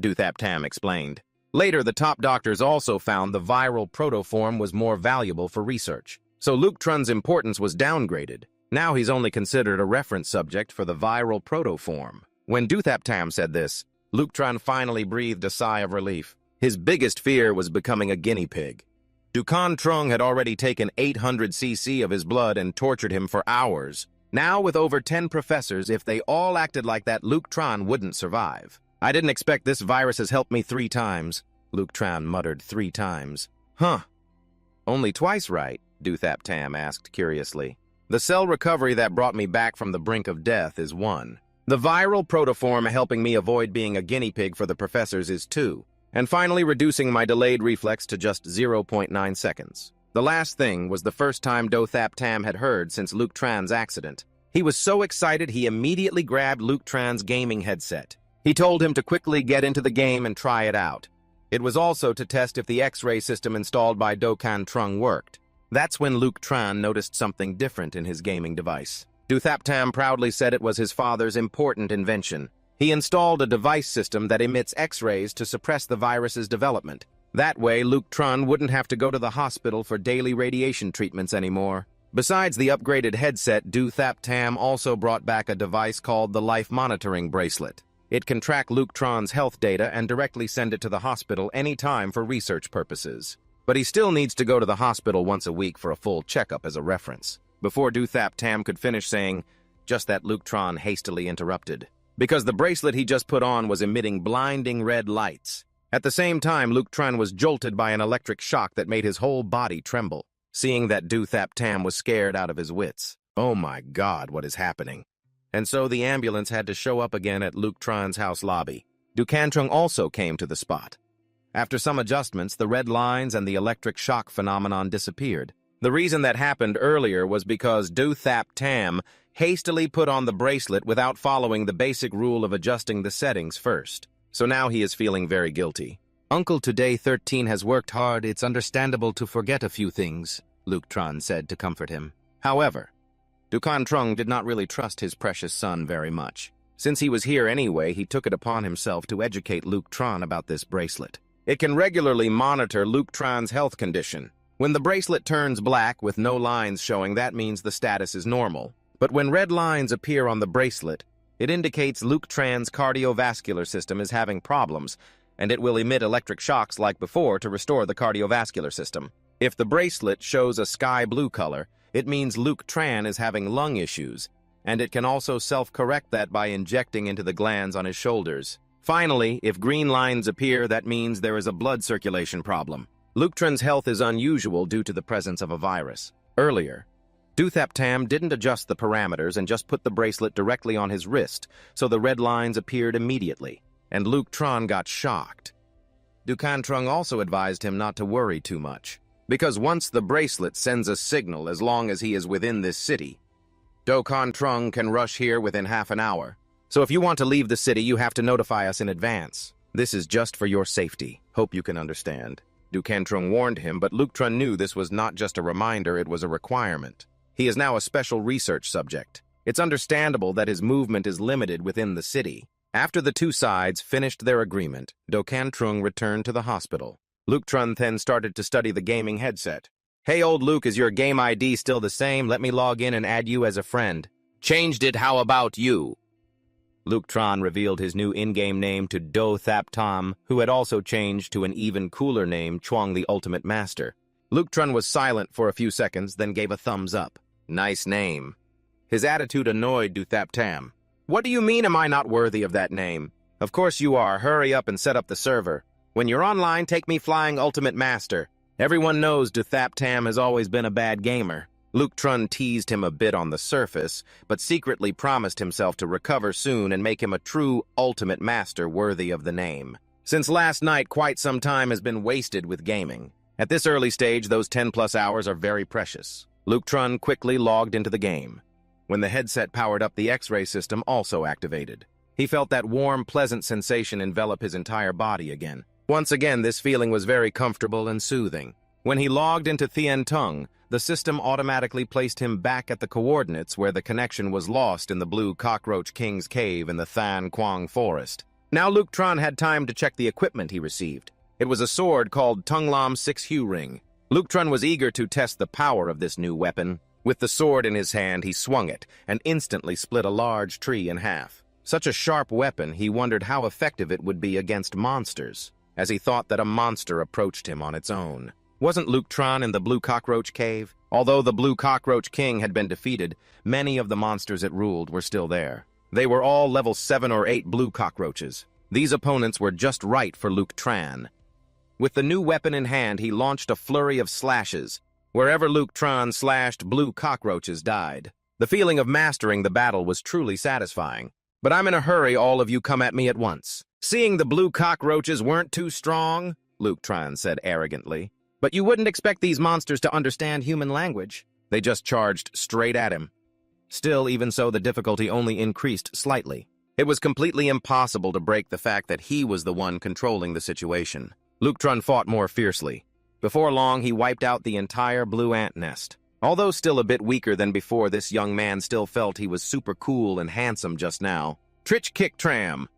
Duthap Tam explained. Later, the top doctors also found the viral protoform was more valuable for research. So Luke Tron's importance was downgraded. Now he's only considered a reference subject for the viral protoform. When Duthap Tam said this, Luke Tron finally breathed a sigh of relief. His biggest fear was becoming a guinea pig. Dukan Trung had already taken 800 cc of his blood and tortured him for hours. Now, with over 10 professors, if they all acted like that, Luke Tron wouldn't survive. I didn't expect this virus has helped me 3 times. Luke Tron muttered 3 times. Huh. Only twice, right? Duthap Tam asked curiously. The cell recovery that brought me back from the brink of death is 1. The viral protoform helping me avoid being a guinea pig for the professors is 2. And finally reducing my delayed reflex to just 0.9 seconds. The last thing was the first time Duthap Tam had heard since Luke Tron's accident. He was so excited he immediately grabbed Luke Tron's gaming headset. He told him to quickly get into the game and try it out. It was also to test if the X-ray system installed by Dukan Trung worked. That's when Luke Tron noticed something different in his gaming device. Duthap Tam proudly said it was his father's important invention. He installed a device system that emits X-rays to suppress the virus's development. That way, Luke Tron wouldn't have to go to the hospital for daily radiation treatments anymore. Besides the upgraded headset, Duthap Tam also brought back a device called the Life Monitoring Bracelet. It can track Luke Tron's health data and directly send it to the hospital anytime for research purposes. But he still needs to go to the hospital once a week for a full checkup as a reference. Before Duthap Tam could finish saying, just that Luke Tron hastily interrupted. Because the bracelet he just put on was emitting blinding red lights. At the same time, Luke Tron was jolted by an electric shock that made his whole body tremble. Seeing that Duthap Tam was scared out of his wits. Oh my God, what is happening? And so the ambulance had to show up again at Luke Tron's house lobby. Dukan Trung also came to the spot. After some adjustments, the red lines and the electric shock phenomenon disappeared. The reason that happened earlier was because Duthap Tam hastily put on the bracelet without following the basic rule of adjusting the settings first. So now he is feeling very guilty. Uncle today 13 has worked hard. It's understandable to forget a few things, Luke Tron said to comfort him. However, Dukan Trung did not really trust his precious son very much. Since he was here anyway, he took it upon himself to educate Luke Tron about this bracelet. It can regularly monitor Luke Tron's health condition. When the bracelet turns black with no lines showing, that means the status is normal. But when red lines appear on the bracelet, it indicates Luke Tron's cardiovascular system is having problems, and it will emit electric shocks like before to restore the cardiovascular system. If the bracelet shows a sky blue color, it means Luke Tron is having lung issues, and it can also self-correct that by injecting into the glands on his shoulders. Finally, if green lines appear, that means there is a blood circulation problem. Luke Tron's health is unusual due to the presence of a virus. Earlier, Duthap Tam didn't adjust the parameters and just put the bracelet directly on his wrist, so the red lines appeared immediately, and Luke Tron got shocked. Dukan Trung also advised him not to worry too much, because once the bracelet sends a signal as long as he is within this city, Dukan Trung can rush here within half an hour. So if you want to leave the city, you have to notify us in advance. This is just for your safety. Hope you can understand. Dukan Trung warned him, but Luke Tron knew this was not just a reminder, it was a requirement. He is now a special research subject. It's understandable that his movement is limited within the city. After the two sides finished their agreement, Dukan Trung returned to the hospital. Luke Tron then started to study the gaming headset. Hey, old Luke, is your game ID still the same? Let me log in and add you as a friend. Changed it, how about you? Luke Tron revealed his new in-game name to Duthap Tam, who had also changed to an even cooler name, Chuang the Ultimate Master. Luke Tron was silent for a few seconds, then gave a thumbs up. Nice name. His attitude annoyed Duthap Tam. What do you mean am I not worthy of that name? Of course you are. Hurry up and set up the server. When you're online, take me flying Ultimate Master. Everyone knows Duthap Tam has always been a bad gamer. Luke Tron teased him a bit on the surface, but secretly promised himself to recover soon and make him a true Ultimate Master worthy of the name. Since last night, quite some time has been wasted with gaming. At this early stage, those 10+ hours are very precious. Luke Trun quickly logged into the game. When the headset powered up, the X-ray system also activated. He felt that warm, pleasant sensation envelop his entire body again. Once again, this feeling was very comfortable and soothing. When he logged into Thien Tung, the system automatically placed him back at the coordinates where the connection was lost in the Blue Cockroach King's cave in the Than Quang forest. Now Luke Trun had time to check the equipment he received. It was a sword called Tung Lam 6 Hue Ring. Luke Trun was eager to test the power of this new weapon. With the sword in his hand, he swung it and instantly split a large tree in half. Such a sharp weapon, he wondered how effective it would be against monsters, as he thought that a monster approached him on its own. Wasn't Luke Trun in the Blue Cockroach Cave? Although the Blue Cockroach King had been defeated, many of the monsters it ruled were still there. They were all level 7 or 8 blue cockroaches. These opponents were just right for Luke Trun. With the new weapon in hand, he launched a flurry of slashes. Wherever Luke Trun slashed, blue cockroaches died. The feeling of mastering the battle was truly satisfying. But I'm in a hurry, all of you come at me at once. Seeing the blue cockroaches weren't too strong, Luke Trun said arrogantly. But you wouldn't expect these monsters to understand human language. They just charged straight at him. Still, even so, the difficulty only increased slightly. It was completely impossible to break the fact that he was the one controlling the situation. Luke Trun fought more fiercely. Before long, he wiped out the entire blue ant nest. Although still a bit weaker than before, this young man still felt he was super cool and handsome just now. Trich kick tram!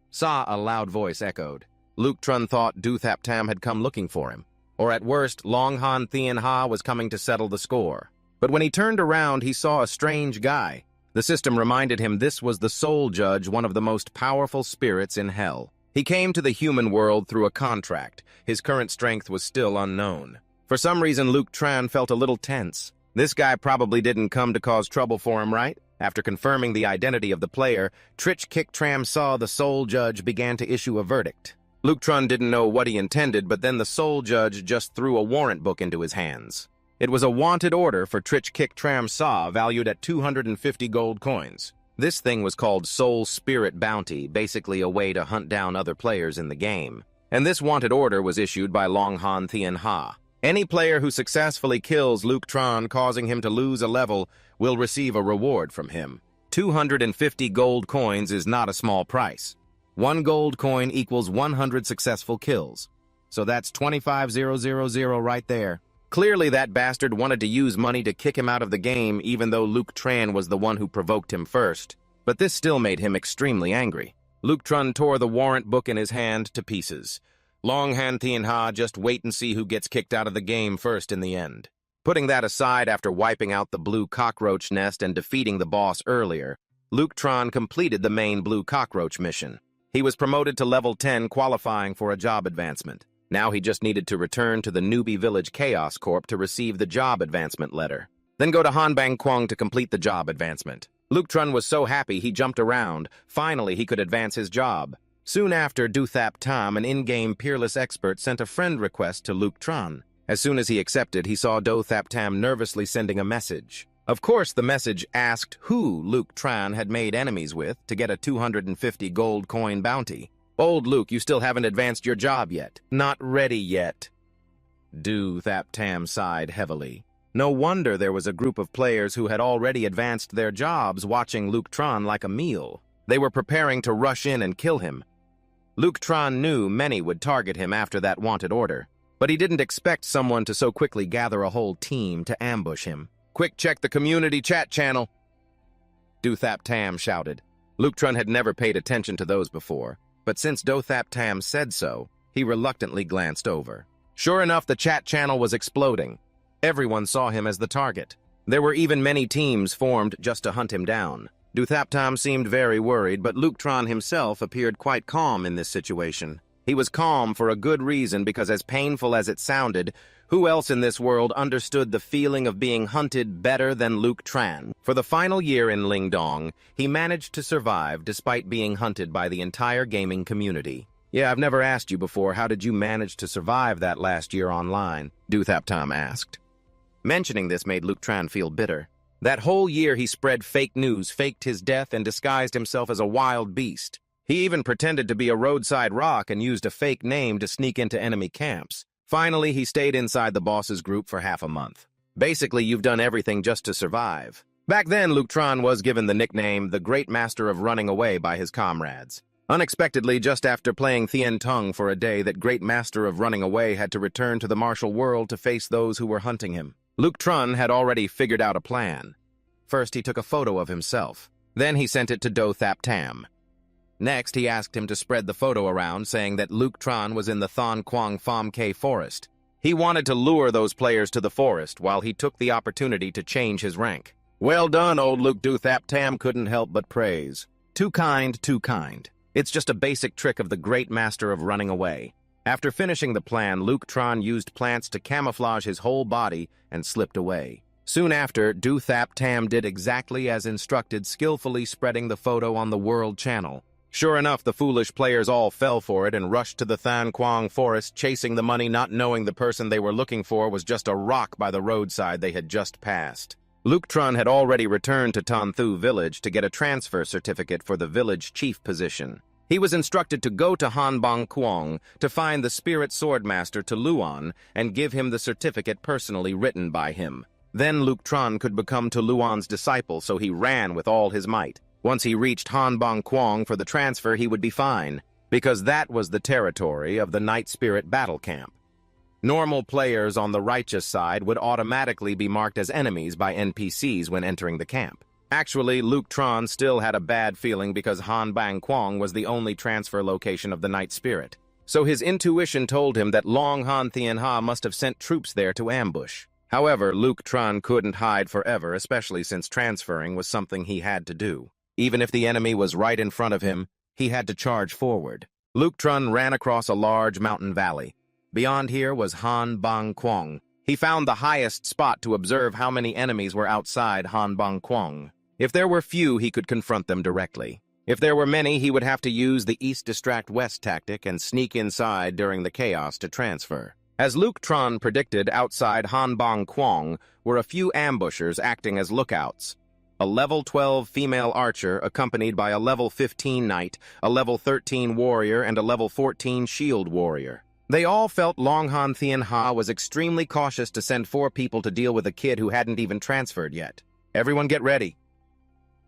Sa, a loud voice echoed. Luke Trun thought Du Thap Tam had come looking for him. Or at worst, Long Han Thien Ha was coming to settle the score. But when he turned around, he saw a strange guy. The system reminded him this was the Soul Judge, one of the most powerful spirits in hell. He came to the human world through a contract. His current strength was still unknown. For some reason, Luke Trun felt a little tense. This guy probably didn't come to cause trouble for him, right? After confirming the identity of the player, Trich Kick Tram saw the Soul Judge began to issue a verdict. Luke Trun didn't know what he intended, but then the Soul Judge just threw a warrant book into his hands. It was a wanted order for Trich Kick Tram Sa, valued at 250 gold coins. This thing was called Soul Spirit Bounty, basically a way to hunt down other players in the game. And this wanted order was issued by Long Han Thien Ha. Any player who successfully kills Luke Trun, causing him to lose a level, will receive a reward from him. 250 gold coins is not a small price. 1 gold coin equals 100 successful kills. So that's 25,000 right there. Clearly that bastard wanted to use money to kick him out of the game, even though Luke Trun was the one who provoked him first. But this still made him extremely angry. Luke Trun tore the warrant book in his hand to pieces. Long Han Thien Ha, just wait and see who gets kicked out of the game first in the end. Putting that aside, after wiping out the blue cockroach nest and defeating the boss earlier, Luke Trun completed the main blue cockroach mission. He was promoted to level 10, qualifying for a job advancement. Now he just needed to return to the Newbie Village Chaos Corp to receive the job advancement letter. Then go to Hanbang Quang to complete the job advancement. Luke Trun was so happy he jumped around. Finally, he could advance his job. Soon after, Du Thap Tam, an in-game peerless expert, sent a friend request to Luke Trun. As soon as he accepted, he saw Du Thap Tam nervously sending a message. Of course, the message asked who Luke Trun had made enemies with to get a 250 gold coin bounty. Old Luke, you still haven't advanced your job yet. Not ready yet. Du Thap Tam sighed heavily. No wonder there was a group of players who had already advanced their jobs watching Luke Trun like a meal. They were preparing to rush in and kill him. Luke Trun knew many would target him after that wanted order, but he didn't expect someone to so quickly gather a whole team to ambush him. Quick, check the community chat channel, Du Thap Tam shouted. Luke Trun had never paid attention to those before, but since Du Thap Tam said so, he reluctantly glanced over. Sure enough, the chat channel was exploding. Everyone saw him as the target. There were even many teams formed just to hunt him down. Du Thap Tam seemed very worried, but Luke Trun himself appeared quite calm in this situation. He was calm for a good reason, because as painful as it sounded, who else in this world understood the feeling of being hunted better than Luke Trun? For the final year in Lingdong, he managed to survive despite being hunted by the entire gaming community. Yeah, I've never asked you before, how did you manage to survive that last year online? Du Thap Tam asked. Mentioning this made Luke Trun feel bitter. That whole year he spread fake news, faked his death, and disguised himself as a wild beast. He even pretended to be a roadside rock and used a fake name to sneak into enemy camps. Finally, he stayed inside the boss's group for half a month. Basically, you've done everything just to survive. Back then, Luke Tron was given the nickname the Great Master of Running Away by his comrades. Unexpectedly, just after playing Thien Tung for a day, that Great Master of Running Away had to return to the martial world to face those who were hunting him. Luke Tron had already figured out a plan. First, he took a photo of himself. Then he sent it to Do Thap Tam. Next, he asked him to spread the photo around, saying that Luke Tron was in the Thon Quang Pham K forest. He wanted to lure those players to the forest while he took the opportunity to change his rank. Well done, old Luke Do Thap Tam couldn't help but praise. Too kind, too kind. It's just a basic trick of the Great Master of Running Away. After finishing the plan, Luke Tron used plants to camouflage his whole body and slipped away. Soon after, Do Thap Tam did exactly as instructed, skillfully spreading the photo on the World Channel. Sure enough, the foolish players all fell for it and rushed to the Than Quang forest, chasing the money, not knowing the person they were looking for was just a rock by the roadside they had just passed. Luke Tron had already returned to Tan Thu village to get a transfer certificate for the village chief position. He was instructed to go to Han Bang Quang to find the spirit Swordmaster to Luan and give him the certificate personally written by him. Then Luke Tron could become to Luan's disciple, so he ran with all his might. Once he reached Han Bang Quang for the transfer, he would be fine, because that was the territory of the Night Spirit battle camp. Normal players on the righteous side would automatically be marked as enemies by NPCs when entering the camp. Actually, Luke Tron still had a bad feeling because Han Bang Quang was the only transfer location of the Night Spirit. So his intuition told him that Long Han Thien Ha must have sent troops there to ambush. However, Luke Tron couldn't hide forever, especially since transferring was something he had to do. Even if the enemy was right in front of him, he had to charge forward. Luke Tron ran across a large mountain valley. Beyond here was Han Bang Quang. He found the highest spot to observe how many enemies were outside Han Bang Quang. If there were few, he could confront them directly. If there were many, he would have to use the East Distract West tactic and sneak inside during the chaos to transfer. As Luke Tron predicted, outside Han Bang Quang were a few ambushers acting as lookouts. A level 12 female archer accompanied by a level 15 knight, a level 13 warrior, and a level 14 shield warrior. They all felt Long Han Thien Ha was extremely cautious to send 4 people to deal with a kid who hadn't even transferred yet. Everyone get ready,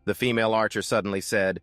the female archer suddenly said.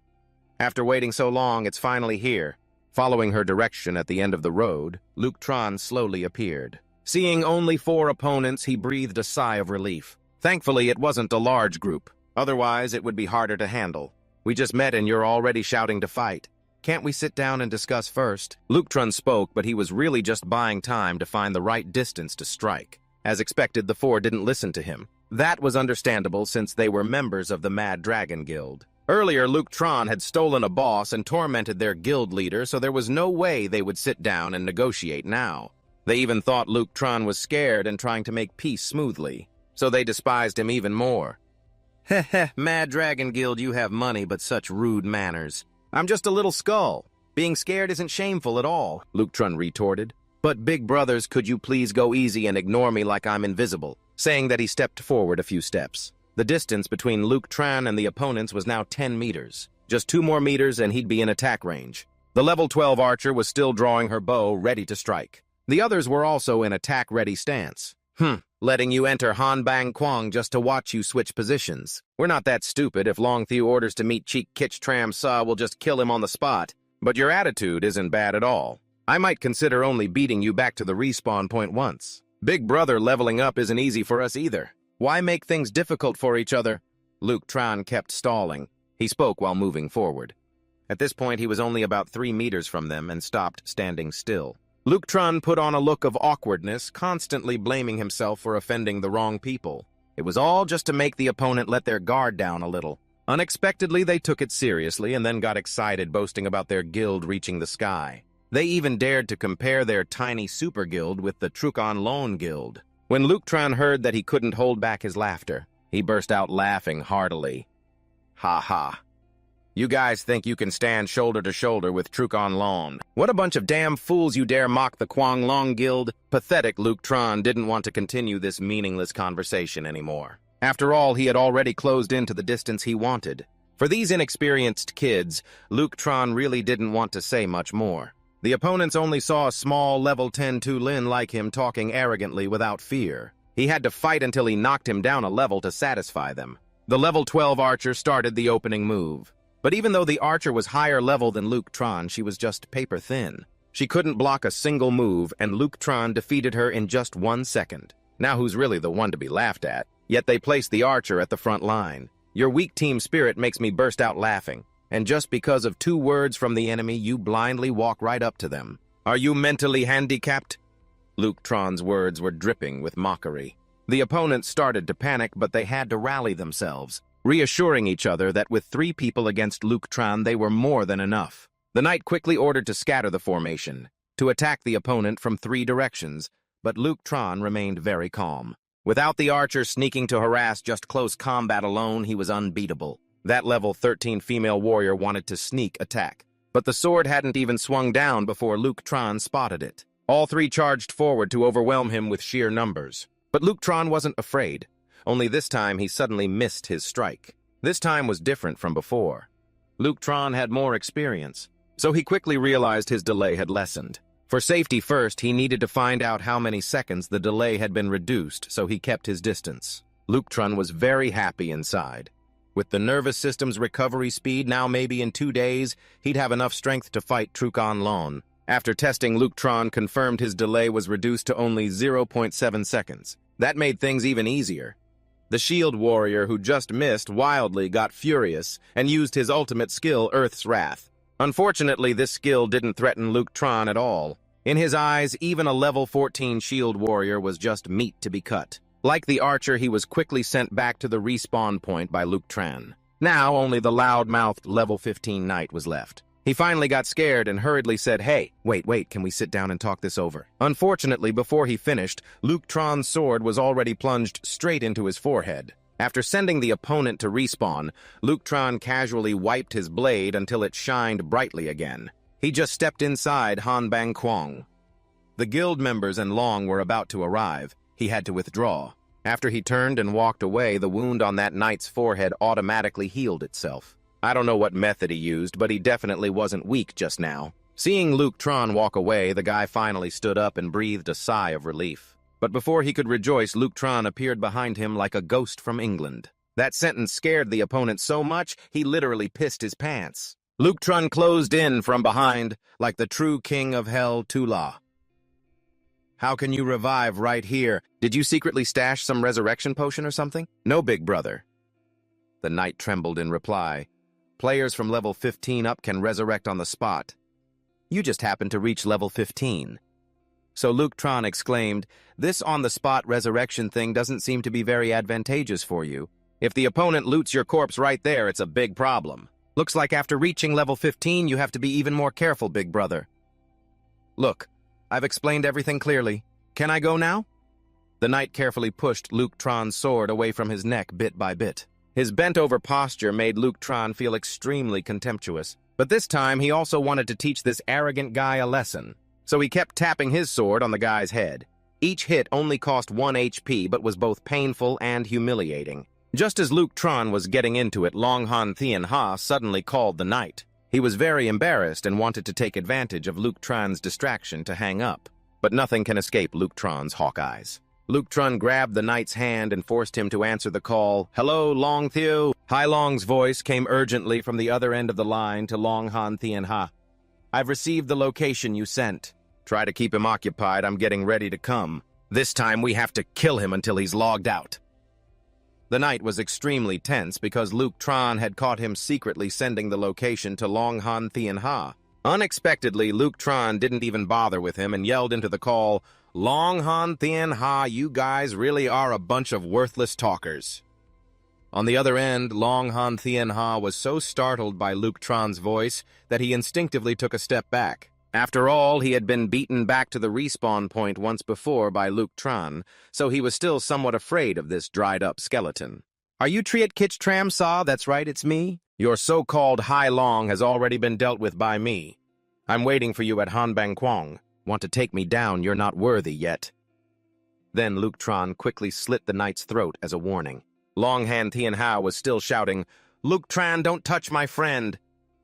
After waiting so long, it's finally here. Following her direction at the end of the road, Luke Tron slowly appeared. Seeing only 4 opponents, he breathed a sigh of relief. Thankfully, it wasn't a large group. Otherwise, it would be harder to handle. We just met and you're already shouting to fight. Can't we sit down and discuss first? Luke Tron spoke, but he was really just buying time to find the right distance to strike. As expected, the 4 didn't listen to him. That was understandable since they were members of the Mad Dragon Guild. Earlier, Luke Tron had stolen a boss and tormented their guild leader, so there was no way they would sit down and negotiate now. They even thought Luke Tron was scared and trying to make peace smoothly, so they despised him even more. Heh heh, Mad Dragon Guild, you have money but such rude manners. I'm just a little skull. Being scared isn't shameful at all, Luke Tron retorted. But big brothers, could you please go easy and ignore me like I'm invisible? Saying that, he stepped forward a few steps. The distance between Luke Tron and the opponents was now 10 meters. Just 2 more meters and he'd be in attack range. The level 12 archer was still drawing her bow, ready to strike. The others were also in attack-ready stance. Letting you enter Han Bang Quang just to watch you switch positions. We're not that stupid. If Long Thew orders to meet Cheek Kitch Tram Sa, we'll just kill him on the spot. But your attitude isn't bad at all. I might consider only beating you back to the respawn point once. Big brother leveling up isn't easy for us either. Why make things difficult for each other? Luke Tron kept stalling. He spoke while moving forward. At this point, he was only about 3 meters from them and stopped, standing still. Luke Tron put on a look of awkwardness, constantly blaming himself for offending the wrong people. It was all just to make the opponent let their guard down a little. Unexpectedly, they took it seriously and then got excited, boasting about their guild reaching the sky. They even dared to compare their tiny super guild with the Trukan Lone Guild. When Luke Tron heard that he couldn't hold back his laughter, he burst out laughing heartily. Ha ha. You guys think you can stand shoulder to shoulder with Trukan Lone. What a bunch of damn fools you dare mock the Kwang Long Guild. Pathetic. Luke Tron didn't want to continue this meaningless conversation anymore. After all, he had already closed in to the distance he wanted. For these inexperienced kids, Luke Tron really didn't want to say much more. The opponents only saw a small level 10 Tu Lin like him talking arrogantly without fear. He had to fight until he knocked him down a level to satisfy them. The level 12 archer started the opening move. But even though the archer was higher level than Luke Tron, she was just paper thin. She couldn't block a single move, and Luke Tron defeated her in just 1 second. Now who's really the one to be laughed at? Yet they placed the archer at the front line. Your weak team spirit makes me burst out laughing. And just because of 2 words from the enemy, you blindly walk right up to them. Are you mentally handicapped? Luke Tron's words were dripping with mockery. The opponents started to panic, but they had to rally themselves, reassuring each other that with 3 people against Luke Tron, they were more than enough. The knight quickly ordered to scatter the formation, to attack the opponent from 3 directions, but Luke Tron remained very calm. Without the archer sneaking to harass just close combat alone, he was unbeatable. That level 13 female warrior wanted to sneak attack, but the sword hadn't even swung down before Luke Tron spotted it. All 3 charged forward to overwhelm him with sheer numbers. But Luke Tron wasn't afraid. Only this time he suddenly missed his strike. This time was different from before. Luke Tron had more experience, so he quickly realized his delay had lessened. For safety first, he needed to find out how many seconds the delay had been reduced, so he kept his distance. Luke Tron was very happy inside. With the nervous system's recovery speed, now maybe in 2 days, he'd have enough strength to fight Trucan Lon. After testing, Luke Tron confirmed his delay was reduced to only 0.7 seconds. That made things even easier. The shield warrior who just missed wildly got furious and used his ultimate skill, Earth's Wrath. Unfortunately, this skill didn't threaten Luke Tron at all. In his eyes, even a level 14 shield warrior was just meat to be cut. Like the archer, he was quickly sent back to the respawn point by Luke Tran. Now only the loud-mouthed level 15 knight was left. He finally got scared and hurriedly said, "Hey, wait, can we sit down and talk this over?" Unfortunately, before he finished, Luke Tron's sword was already plunged straight into his forehead. After sending the opponent to respawn, Luke Tron casually wiped his blade until it shined brightly again. He just stepped inside Han Bang Kwong. The guild members and Long were about to arrive. He had to withdraw. After he turned and walked away, the wound on that knight's forehead automatically healed itself. I don't know what method he used, but he definitely wasn't weak just now. Seeing Luke Tron walk away, the guy finally stood up and breathed a sigh of relief. But before he could rejoice, Luke Tron appeared behind him like a ghost from England. That sentence scared the opponent so much, he literally pissed his pants. Luke Tron closed in from behind, like the true king of hell, Tula. "How can you revive right here? Did you secretly stash some resurrection potion or something?" "No, big brother." The knight trembled in reply. "Players from level 15 up can resurrect on the spot. You just happened to reach level 15. So Luke Tron exclaimed, "This on-the-spot resurrection thing doesn't seem to be very advantageous for you. If the opponent loots your corpse right there, it's a big problem. Looks like after reaching level 15, you have to be even more careful, big brother." "Look, I've explained everything clearly. Can I go now?" The knight carefully pushed Luke Tron's sword away from his neck bit by bit. His bent-over posture made Luke Tron feel extremely contemptuous. But this time, he also wanted to teach this arrogant guy a lesson. So he kept tapping his sword on the guy's head. Each hit only cost 1 HP, but was both painful and humiliating. Just as Luke Tron was getting into it, Long Han Thien Ha suddenly called the knight. He was very embarrassed and wanted to take advantage of Luke Tron's distraction to hang up. But nothing can escape Luke Tron's hawk eyes. Luke Tron grabbed the knight's hand and forced him to answer the call. "Hello, Long Thieu." Hai Long's voice came urgently from the other end of the line to Long Han Thien Ha. "I've received the location you sent. Try to keep him occupied, I'm getting ready to come. This time we have to kill him until he's logged out." The knight was extremely tense because Luke Tron had caught him secretly sending the location to Long Han Thien Ha. Unexpectedly, Luke Tron didn't even bother with him and yelled into the call, "Long Han Thien Ha, you guys really are a bunch of worthless talkers." On the other end, Long Han Thien Ha was so startled by Luke Tron's voice that he instinctively took a step back. After all, he had been beaten back to the respawn point once before by Luke Tron, so he was still somewhat afraid of this dried-up skeleton. "Are you Triet Kitch Tram Saw? That's right, it's me. Your so-called Hai Long has already been dealt with by me. I'm waiting for you at Han Bang Kwong. Want to take me down, you're not worthy yet." Then Luke Tron quickly slit the knight's throat as a warning. Long Han Thien Ha was still shouting, "Luke Tran, don't touch my friend!"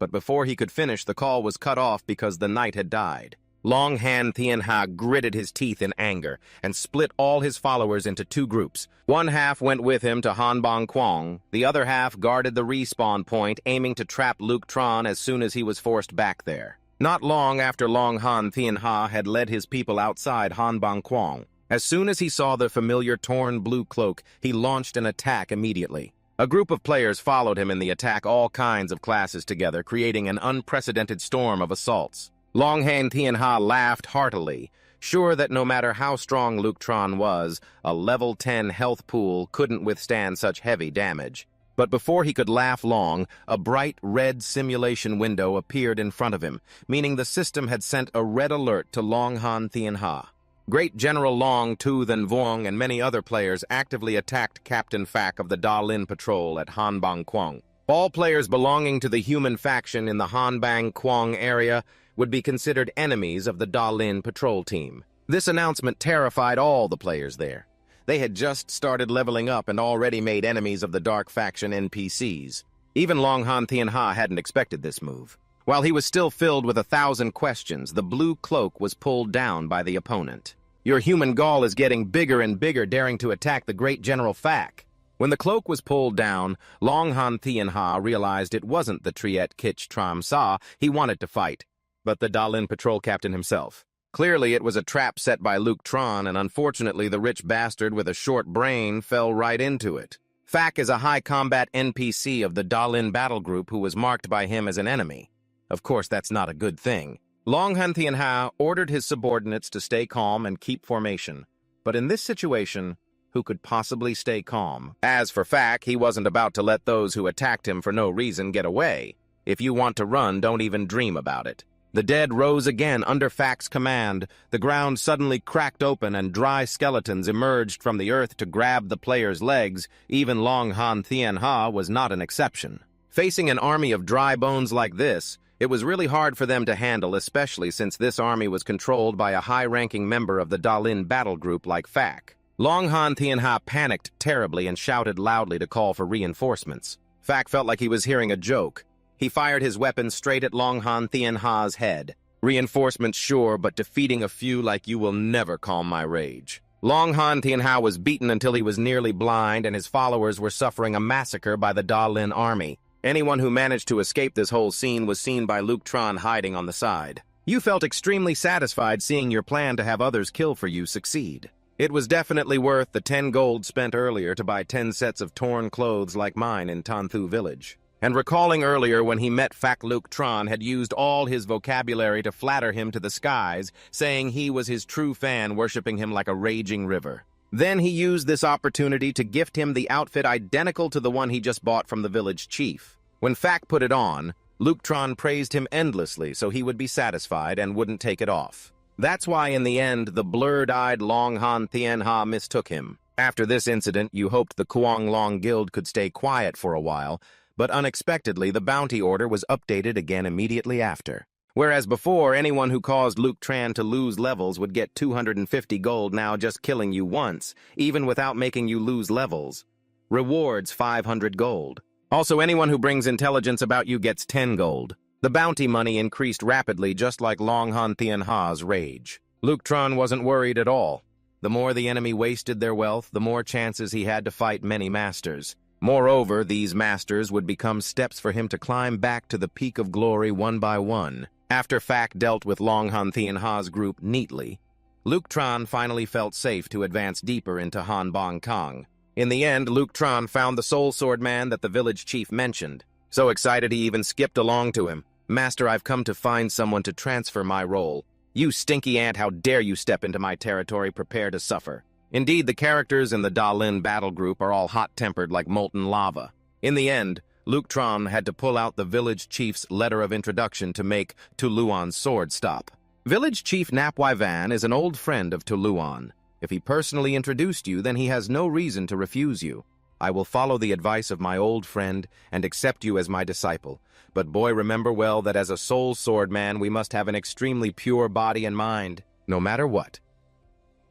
But before he could finish, the call was cut off because the knight had died. Long Han Tianha gritted his teeth in anger and split all his followers into two groups. One half went with him to Hanbang Quang, the other half guarded the respawn point, aiming to trap Luke Tron as soon as he was forced back there. Not long after Long Han Tianha had led his people outside Hanbang Quang, as soon as he saw the familiar torn blue cloak, he launched an attack immediately. A group of players followed him in the attack, all kinds of classes together, creating an unprecedented storm of assaults. Long Han Tianha laughed heartily, sure that no matter how strong Luke Tron was, a level 10 health pool couldn't withstand such heavy damage. But before he could laugh long, a bright red simulation window appeared in front of him, meaning the system had sent a red alert to Long Han Tianha. Great General Long Tu Than Vuong and many other players actively attacked Captain Fak of the Da Lin Patrol at Hanbang Quang. All players belonging to the human faction in the Hanbang Quang area would be considered enemies of the Da Lin Patrol team. This announcement terrified all the players there. They had just started leveling up and already made enemies of the Dark Faction NPCs. Even Long Han Tianha hadn't expected this move. While he was still filled with 1,000 questions, the blue cloak was pulled down by the opponent. Your human Gaul is getting bigger and bigger, daring to attack the great General Fak. When the cloak was pulled down, Long Han Tianha realized it wasn't the Triet Kich Tram Sa he wanted to fight, but the Da Lin Patrol captain himself. Clearly, it was a trap set by Luke Tron, and unfortunately the rich bastard with a short brain fell right into it. Fak is a high-combat NPC of the Da Lin battle group who was marked by him as an enemy. Of course, that's not a good thing. Long Han Tianha ordered his subordinates to stay calm and keep formation. But in this situation, who could possibly stay calm? As for Fak, he wasn't about to let those who attacked him for no reason get away. If you want to run, don't even dream about it. The dead rose again under Fak's command. The ground suddenly cracked open and dry skeletons emerged from the earth to grab the players' legs. Even Long Han Tianha was not an exception. Facing an army of dry bones like this, it was really hard for them to handle, especially since this army was controlled by a high-ranking member of the Da Lin battle group like Fak. Long Han Tianha panicked terribly and shouted loudly to call for reinforcements. Fak felt like he was hearing a joke. He fired his weapon straight at Long Han Tianha's head. Reinforcements sure, but defeating a few like you will never calm my rage. Long Han Tianha was beaten until he was nearly blind, and his followers were suffering a massacre by the Da Lin army. Anyone who managed to escape this whole scene was seen by Luke Tron hiding on the side. You felt extremely satisfied seeing your plan to have others kill for you succeed. It was definitely worth the 10 gold spent earlier to buy 10 sets of torn clothes like mine in Tanthu village. And recalling earlier when he met Fak, Luke Tron had used all his vocabulary to flatter him to the skies, saying he was his true fan, worshipping him like a raging river. Then he used this opportunity to gift him the outfit identical to the one he just bought from the village chief. When Fak put it on, Luke Tron praised him endlessly so he would be satisfied and wouldn't take it off. That's why in the end the blurred-eyed Long Han Tianha mistook him. After this incident, you hoped the Kuang Long Guild could stay quiet for a while, but unexpectedly the bounty order was updated again immediately after. Whereas before, anyone who caused Luke Tran to lose levels would get 250 gold, now just killing you once, even without making you lose levels. Rewards 500 gold. Also, anyone who brings intelligence about you gets 10 gold. The bounty money increased rapidly, just like Long Han Tianha's rage. Luke Tran wasn't worried at all. The more the enemy wasted their wealth, the more chances he had to fight many masters. Moreover, these masters would become steps for him to climb back to the peak of glory one by one. After Fak dealt with Long Han Tianha's group neatly, Luke Tran finally felt safe to advance deeper into Hanbang Kong. In the end, Luke Tran found the soul sword man that the village chief mentioned. So excited he even skipped along to him. "Master, I've come to find someone to transfer my role. You stinky ant, how dare you step into my territory, prepare to suffer." Indeed, the characters in the Da Lin battle group are all hot-tempered like molten lava. In the end, Luke Tran had to pull out the village chief's letter of introduction to make Tuluan's sword stop. Village Chief Napwai Van is an old friend of Tuluan. If he personally introduced you, then he has no reason to refuse you. I will follow the advice of my old friend and accept you as my disciple. But boy, remember well that as a soul sword man, we must have an extremely pure body and mind, no matter what.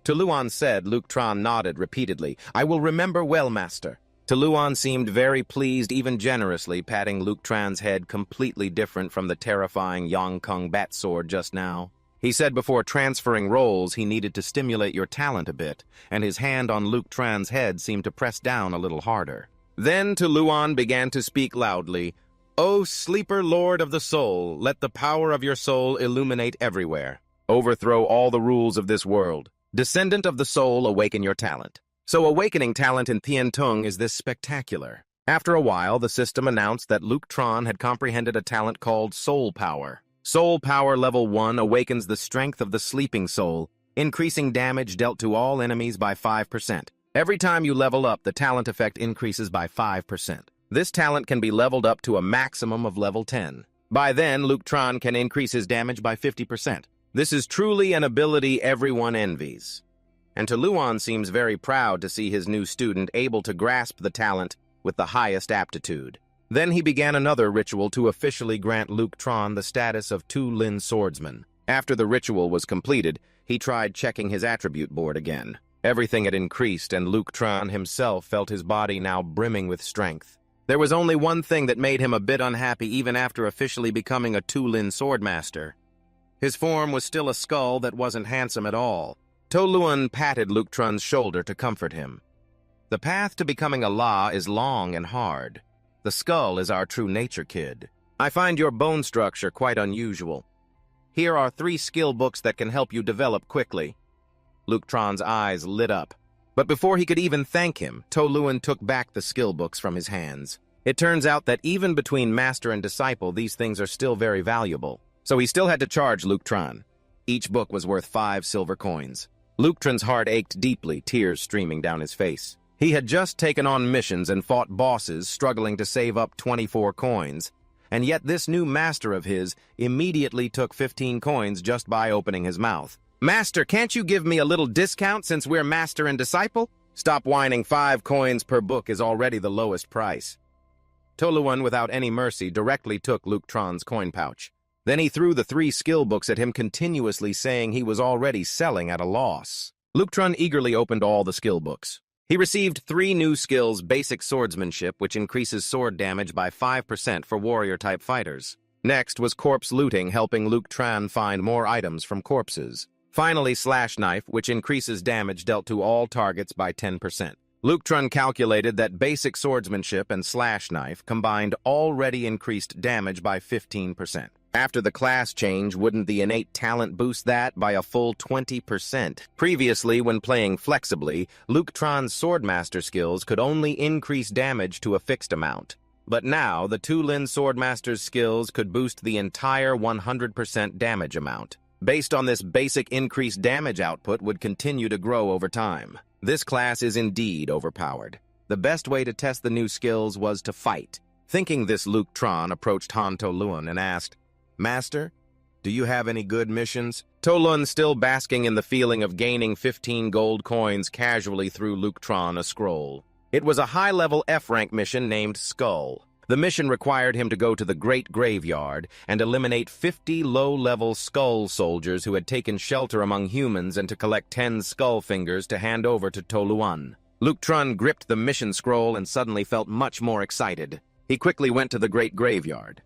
Tuluan said. Luke Tran nodded repeatedly. "I will remember well, master." Luan seemed very pleased, even generously patting Luke Tran's head, completely different from the terrifying Yongkung bat sword just now. He said before transferring roles he needed to stimulate your talent a bit, and his hand on Luke Tran's head seemed to press down a little harder. Then Luan began to speak loudly. "O sleeper lord of the soul, let the power of your soul illuminate everywhere. Overthrow all the rules of this world. Descendant of the soul, awaken your talent." So awakening talent in Tiantung is this spectacular. After a while, the system announced that Luke Tran had comprehended a talent called Soul Power. Soul Power Level 1 awakens the strength of the sleeping soul, increasing damage dealt to all enemies by 5%. Every time you level up, the talent effect increases by 5%. This talent can be leveled up to a maximum of level 10. By then, Luke Tran can increase his damage by 50%. This is truly an ability everyone envies. And Luan seems very proud to see his new student able to grasp the talent with the highest aptitude. Then he began another ritual to officially grant Luke Tran the status of Tu Lin Swordsman. After the ritual was completed, he tried checking his attribute board again. Everything had increased, and Luke Tran himself felt his body now brimming with strength. There was only one thing that made him a bit unhappy even after officially becoming a Tu Lin Swordmaster. His form was still a skull that wasn't handsome at all. Luan patted Luke Tran's shoulder to comfort him. "The path to becoming a La is long and hard. The skull is our true nature, kid. I find your bone structure quite unusual. Here are 3 skill books that can help you develop quickly." Luke Tran's eyes lit up. But before he could even thank him, Luan took back the skill books from his hands. It turns out that even between master and disciple, these things are still very valuable. So he still had to charge Luke Tran. Each book was worth 5 silver coins. Luke Tran's heart ached deeply, tears streaming down his face. He had just taken on missions and fought bosses, struggling to save up 24 coins, and yet this new master of his immediately took 15 coins just by opening his mouth. "Master, can't you give me a little discount since we're master and disciple?" "Stop whining, 5 coins per book is already the lowest price." Luan, without any mercy, directly took Luke Tran's coin pouch. Then he threw the 3 skill books at him, continuously saying he was already selling at a loss. Luke Tran eagerly opened all the skill books. He received 3 new skills: Basic Swordsmanship, which increases sword damage by 5% for warrior-type fighters. Next was Corpse Looting, helping Luke Tran find more items from corpses. Finally, Slash Knife, which increases damage dealt to all targets by 10%. Luke Tran calculated that Basic Swordsmanship and Slash Knife combined already increased damage by 15%. After the class change, wouldn't the innate talent boost that by a full 20%? Previously, when playing flexibly, Luke Tran's Swordmaster skills could only increase damage to a fixed amount. But now, the Tu Lin Swordmaster's skills could boost the entire 100% damage amount. Based on this basic increased damage output would continue to grow over time. This class is indeed overpowered. The best way to test the new skills was to fight. Thinking this, Luke Tran approached Luan and asked, "Master, do you have any good missions?" Luan, still basking in the feeling of gaining 15 gold coins, casually threw Luke Tran a scroll. It was a high-level F-rank mission named Skull. The mission required him to go to the Great Graveyard and eliminate 50 low-level skull soldiers who had taken shelter among humans, and to collect 10 skull fingers to hand over to Luan. Luke Tran gripped the mission scroll and suddenly felt much more excited. He quickly went to the Great Graveyard.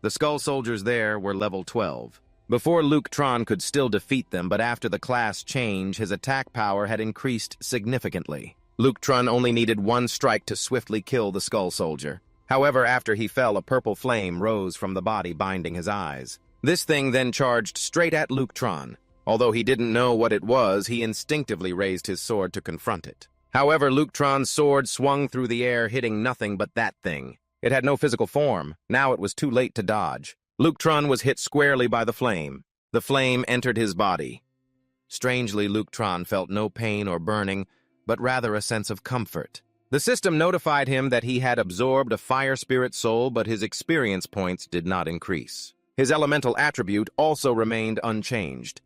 The skull soldiers there were level 12. Before, Luke Tran could still defeat them, but after the class change, his attack power had increased significantly. Luke Tran only needed 1 strike to swiftly kill the skull soldier. However, after he fell, a purple flame rose from the body, binding his eyes. This thing then charged straight at Luke Tran. Although he didn't know what it was, he instinctively raised his sword to confront it. However, Luke Tran's sword swung through the air, hitting nothing but that thing. It had no physical form. Now it was too late to dodge. Luke Tran was hit squarely by the flame. The flame entered his body. Strangely, Luke Tran felt no pain or burning, but rather a sense of comfort. The system notified him that he had absorbed a fire spirit soul, but his experience points did not increase. His elemental attribute also remained unchanged.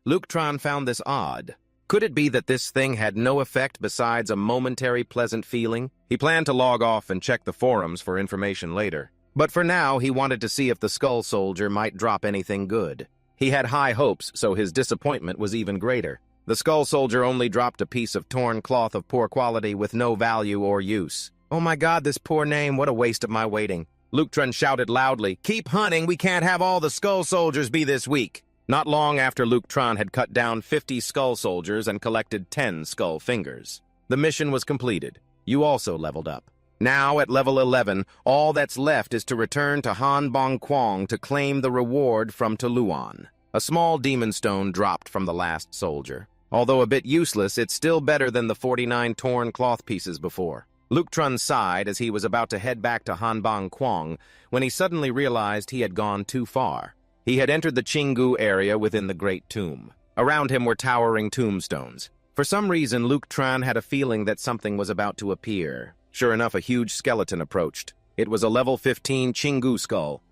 Luke Tran found this odd. Could it be that this thing had no effect besides a momentary pleasant feeling? He planned to log off and check the forums for information later. But for now, he wanted to see if the skull soldier might drop anything good. He had high hopes, so his disappointment was even greater. The skull soldier only dropped a piece of torn cloth of poor quality with no value or use. Oh my God, this poor name, what a waste of my waiting. Luke Tran shouted loudly, "Keep hunting, we can't have all the Skull Soldiers be this week." Not long after Luke Tran had cut down 50 Skull Soldiers and collected 10 Skull Fingers. The mission was completed. You also leveled up. Now, at level 11, all that's left is to return to Han Bong Quang to claim the reward from Tuluan. A small demon stone dropped from the last soldier. Although a bit useless, it's still better than the 49 torn cloth pieces before. Luke Tran sighed as he was about to head back to Han Bong Quang when he suddenly realized he had gone too far. He had entered the Qinggu area within the Great Tomb. Around him were towering tombstones. For some reason, Luke Tran had a feeling that something was about to appear. Sure enough, a huge skeleton approached. It was a level 15 Qinggu skull.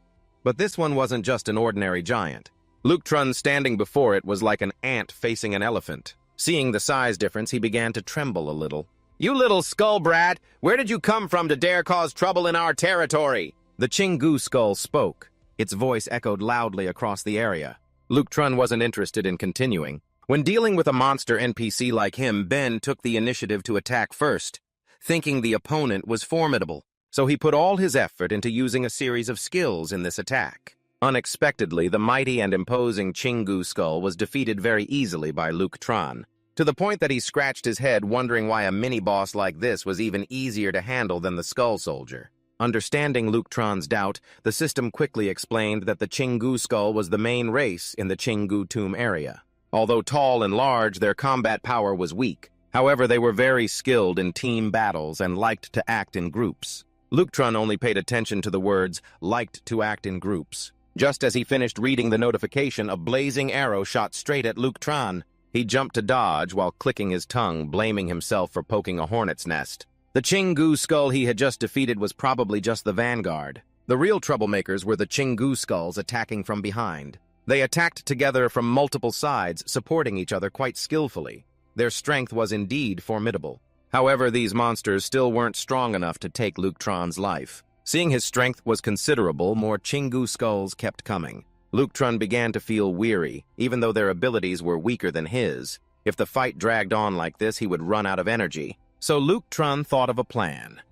But this one wasn't just an ordinary giant. Luke Tran standing before it was like an ant facing an elephant. Seeing the size difference, he began to tremble a little. "You little skull brat! Where did you come from to dare cause trouble in our territory?" The Qinggu skull spoke. Its voice echoed loudly across the area. Luke Tran wasn't interested in continuing. When dealing with a monster NPC like him, Ben took the initiative to attack first, thinking the opponent was formidable. So he put all his effort into using a series of skills in this attack. Unexpectedly, the mighty and imposing Qinggu skull was defeated very easily by Luke Tran, to the point that he scratched his head wondering why a mini-boss like this was even easier to handle than the Skull Soldier. Understanding Luke Tran's doubt, the system quickly explained that the Qinggu skull was the main race in the Qinggu tomb area. Although tall and large, their combat power was weak. However, they were very skilled in team battles and liked to act in groups. Luke Tran only paid attention to the words, "liked to act in groups." Just as he finished reading the notification, a blazing arrow shot straight at Luke Tran. He jumped to dodge while clicking his tongue, blaming himself for poking a hornet's nest. The Qinggu skull he had just defeated was probably just the vanguard. The real troublemakers were the Qinggu skulls attacking from behind. They attacked together from multiple sides, supporting each other quite skillfully. Their strength was indeed formidable. However, these monsters still weren't strong enough to take Luke Tran's life. Seeing his strength was considerable, more Qinggu skulls kept coming. Luke Tran began to feel weary, even though their abilities were weaker than his. If the fight dragged on like this, he would run out of energy. So Luke Tran thought of a plan.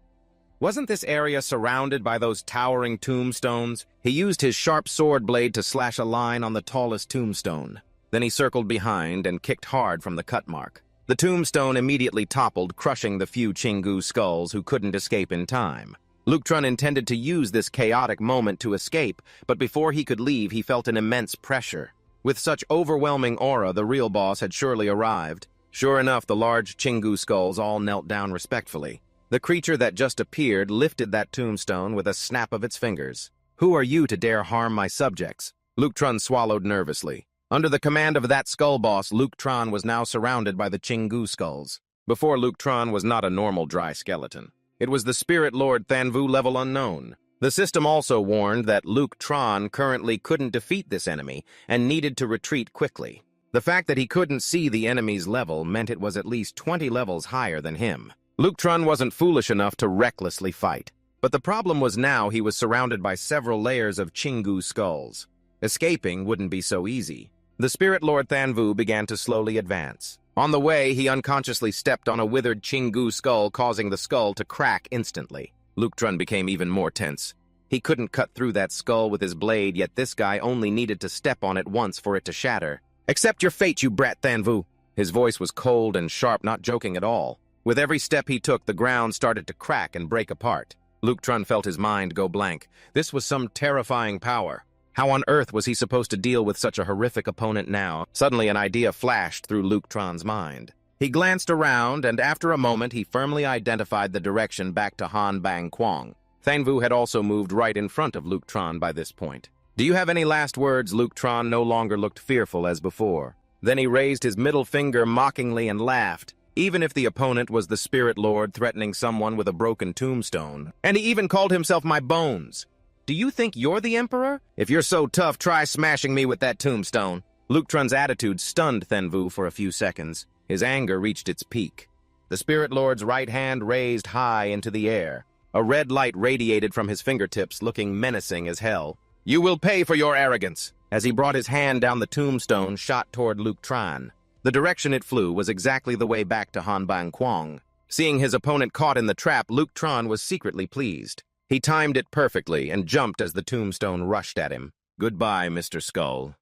Wasn't this area surrounded by those towering tombstones? He used his sharp sword blade to slash a line on the tallest tombstone. Then he circled behind and kicked hard from the cut mark. The tombstone immediately toppled, crushing the few Qinggu skulls who couldn't escape in time. Luke Tran intended to use this chaotic moment to escape, but before he could leave, he felt an immense pressure. With such overwhelming aura, the real boss had surely arrived. Sure enough, the large Qinggu skulls all knelt down respectfully. The creature that just appeared lifted that tombstone with a snap of its fingers. "Who are you to dare harm my subjects?" Luke Tran swallowed nervously. Under the command of that skull boss, Luke Tran was now surrounded by the Qinggu skulls. Before, Luke Tran was not a normal dry skeleton. It was the Spirit Lord Thanvu level unknown. The system also warned that Luke Tran currently couldn't defeat this enemy and needed to retreat quickly. The fact that he couldn't see the enemy's level meant it was at least 20 levels higher than him. Luke Tran wasn't foolish enough to recklessly fight. But the problem was now he was surrounded by several layers of Qinggu skulls. Escaping wouldn't be so easy. The Spirit Lord Thanvu began to slowly advance. On the way, he unconsciously stepped on a withered Qinggu skull, causing the skull to crack instantly. Luke Tran became even more tense. He couldn't cut through that skull with his blade, yet this guy only needed to step on it once for it to shatter. "Accept your fate, you brat Thanvu!" His voice was cold and sharp, not joking at all. With every step he took, the ground started to crack and break apart. Luke Tran felt his mind go blank. This was some terrifying power. How on earth was he supposed to deal with such a horrific opponent now? Suddenly an idea flashed through Luke Tran's mind. He glanced around, and after a moment he firmly identified the direction back to Han Bang Quang. Thanvu had also moved right in front of Luke Tran by this point. "Do you have any last words?" Luke Tran no longer looked fearful as before. Then he raised his middle finger mockingly and laughed. Even if the opponent was the Spirit Lord threatening someone with a broken tombstone. And he even called himself my bones. "Do you think you're the Emperor? If you're so tough, try smashing me with that tombstone." Luke Tran's attitude stunned Thanvu for a few seconds. His anger reached its peak. The Spirit Lord's right hand raised high into the air. A red light radiated from his fingertips, looking menacing as hell. "You will pay for your arrogance." As he brought his hand down the tombstone, shot toward Luke Tran. The direction it flew was exactly the way back to Han Bang Quang. Seeing his opponent caught in the trap, Luke Tron was secretly pleased. He timed it perfectly and jumped as the tombstone rushed at him. Goodbye, Mr. Skull.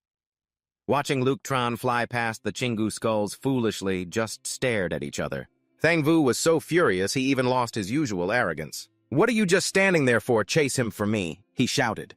Watching Luke Tron fly past, the Chingu skulls foolishly just stared at each other. Thang Vu was so furious he even lost his usual arrogance. "What are you just standing there for? Chase him for me," he shouted.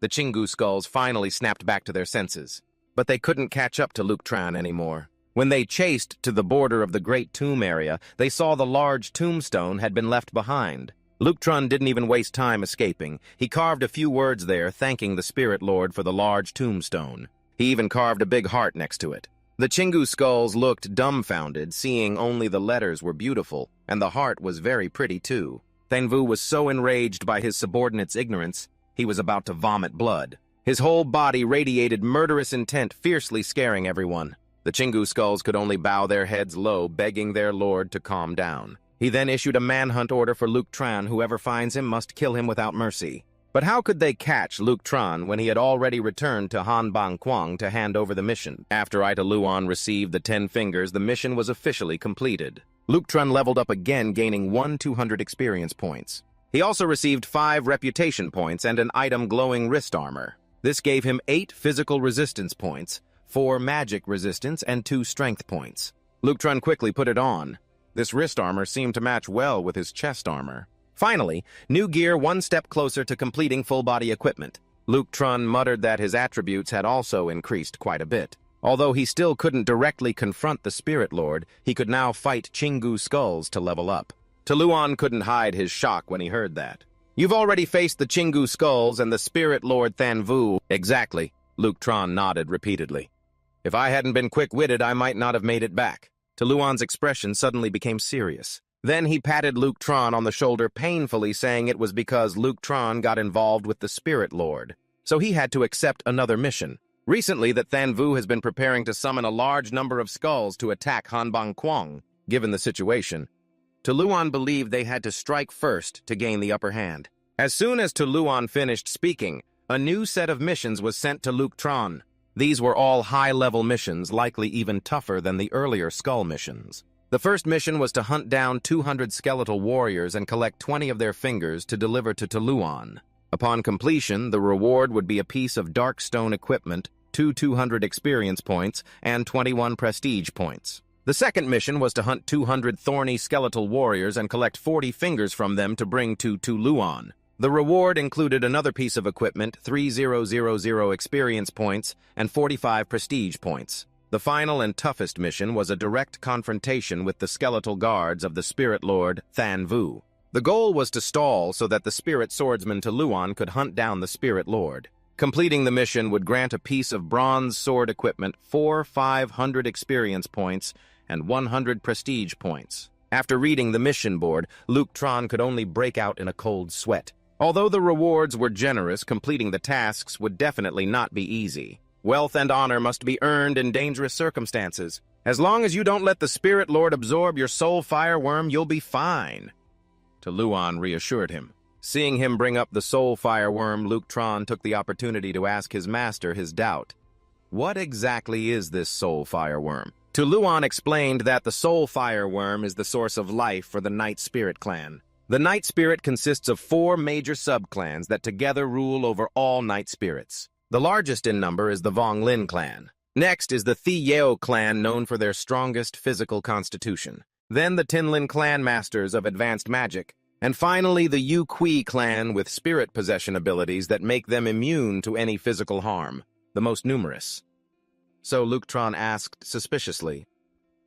The Chingu skulls finally snapped back to their senses, but they couldn't catch up to Luke Tron anymore. When they chased to the border of the Great Tomb area, they saw the large tombstone had been left behind. Luke Tron didn't even waste time escaping. He carved a few words there, thanking the Spirit Lord for the large tombstone. He even carved a big heart next to it. The Chingu skulls looked dumbfounded, seeing only the letters were beautiful, and the heart was very pretty too. Thang Vu was so enraged by his subordinate's ignorance, he was about to vomit blood. His whole body radiated murderous intent, fiercely scaring everyone. The Chingu skulls could only bow their heads low, begging their lord to calm down. He then issued a manhunt order for Luke Tron. Whoever finds him must kill him without mercy. But how could they catch Luke Tron when he had already returned to Han Bang Kwang to hand over the mission? After Ita Luan received the 10 fingers, the mission was officially completed. Luke Tron leveled up again, gaining 200 experience points. He also received 5 reputation points and an item glowing wrist armor. This gave him 8 physical resistance points, 4 magic resistance, and 2 strength points. Luke Tron quickly put it on. This wrist armor seemed to match well with his chest armor. Finally, new gear one step closer to completing full-body equipment. Luke Tron muttered that his attributes had also increased quite a bit. Although he still couldn't directly confront the Spirit Lord, he could now fight Chingu skulls to level up. Luan couldn't hide his shock when he heard that. "You've already faced the Chingu skulls and the Spirit Lord Than Vu." "Exactly," Luke Tron nodded repeatedly. "If I hadn't been quick-witted, I might not have made it back." Luan's expression suddenly became serious. Then he patted Luke Tron on the shoulder painfully, saying it was because Luke Tron got involved with the Spirit Lord. So he had to accept another mission. Recently, that Than Vu has been preparing to summon a large number of skulls to attack Han Bang Kwang. Given the situation, Luan believed they had to strike first to gain the upper hand. As soon as Luan finished speaking, a new set of missions was sent to Luke Tron. These were all high-level missions, likely even tougher than the earlier skull missions. The first mission was to hunt down 200 skeletal warriors and collect 20 of their fingers to deliver to Luan. Upon completion, the reward would be a piece of dark stone equipment, 200 experience points, and 21 prestige points. The second mission was to hunt 200 thorny skeletal warriors and collect 40 fingers from them to bring to Luan. The reward included another piece of equipment, 3000 experience points, and 45 prestige points. The final and toughest mission was a direct confrontation with the skeletal guards of the Spirit Lord Than Vu. The goal was to stall so that the spirit swordsman Luan could hunt down the Spirit Lord. Completing the mission would grant a piece of bronze sword equipment, 500 experience points, and 100 prestige points. After reading the mission board, Luke Tron could only break out in a cold sweat. Although the rewards were generous, completing the tasks would definitely not be easy. Wealth and honor must be earned in dangerous circumstances. As long as you don't let the Spirit Lord absorb your soul fireworm, you'll be fine. Luan reassured him. Seeing him bring up the soul fireworm, Luke Tron took the opportunity to ask his master his doubt. What exactly is this soul fireworm? Luan explained that the soul fireworm is the source of life for the Night Spirit clan. The Night Spirit consists of 4 major sub-clans that together rule over all Night Spirits. The largest in number is the Vong Lin clan. Next is the Thi Yeo clan, known for their strongest physical constitution. Then the Tinlin clan masters of advanced magic. And finally the Yu Kui clan with spirit possession abilities that make them immune to any physical harm, the most numerous. So Luke Tron asked suspiciously,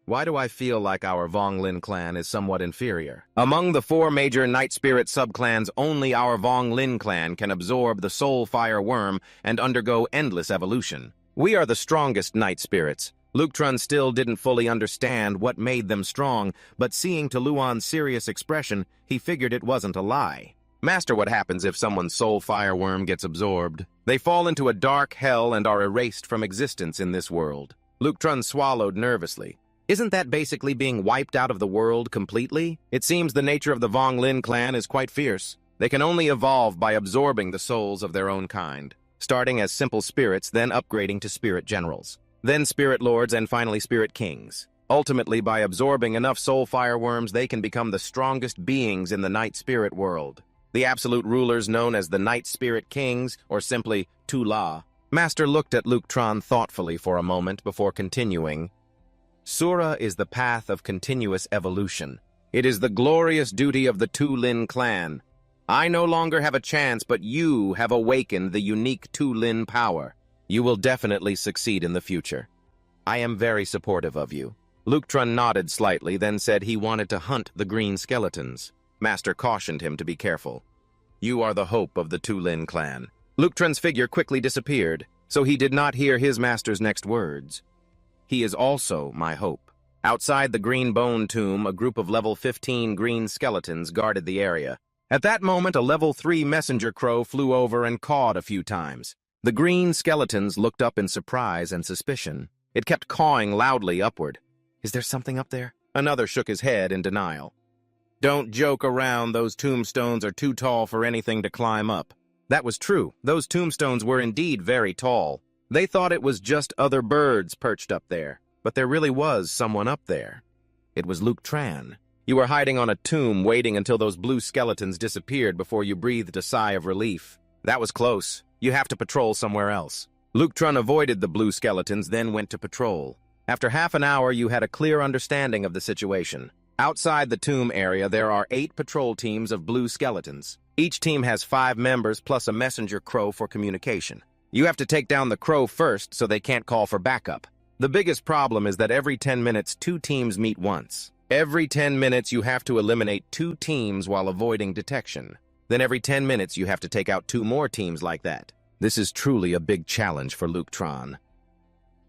"Why do I feel like our Vong Lin clan is somewhat inferior? Among the 4 major Night Spirit subclans, only our Vong Lin clan can absorb the Soul Fire Worm and undergo endless evolution. We are the strongest Night Spirits." Luke Tron still didn't fully understand what made them strong, but seeing Luan's serious expression, he figured it wasn't a lie. "Master, what happens if someone's Soul Fire Worm gets absorbed? They fall into a dark hell and are erased from existence in this world." Luke Tron swallowed nervously. Isn't that basically being wiped out of the world completely? It seems the nature of the Vong Lin clan is quite fierce. They can only evolve by absorbing the souls of their own kind, starting as simple spirits, then upgrading to spirit generals, then spirit lords, and finally spirit kings. Ultimately, by absorbing enough soul fireworms, they can become the strongest beings in the night spirit world. The absolute rulers known as the Night Spirit Kings, or simply Tula. Master looked at Leuctron thoughtfully for a moment before continuing. Sura is the path of continuous evolution. It is the glorious duty of the Tu-Lin clan. I no longer have a chance, but you have awakened the unique Tu-Lin power. You will definitely succeed in the future. I am very supportive of you. Leuctron nodded slightly, then said he wanted to hunt the green skeletons. Master cautioned him to be careful. You are the hope of the Tu-Lin clan. Leuctron's figure quickly disappeared, so he did not hear his master's next words. He is also my hope. Outside the green bone tomb, a group of level 15 green skeletons guarded the area. At that moment, a level 3 messenger crow flew over and cawed a few times. The green skeletons looked up in surprise and suspicion. It kept cawing loudly upward. Is there something up there? Another shook his head in denial. Don't joke around, those tombstones are too tall for anything to climb up. That was true. Those tombstones were indeed very tall. They thought it was just other birds perched up there, but there really was someone up there. It was Leuctron. You were hiding on a tomb, waiting until those blue skeletons disappeared before you breathed a sigh of relief. That was close. You have to patrol somewhere else. Leuctron avoided the blue skeletons, then went to patrol. After half an hour, you had a clear understanding of the situation. Outside the tomb area, there are 8 patrol teams of blue skeletons. Each team has 5 members plus a messenger crow for communication. You have to take down the crow first so they can't call for backup. The biggest problem is that every 10 minutes, 2 teams meet once. Every 10 minutes, you have to eliminate 2 teams while avoiding detection. Then every 10 minutes, you have to take out 2 more teams like that. This is truly a big challenge for Leuctron.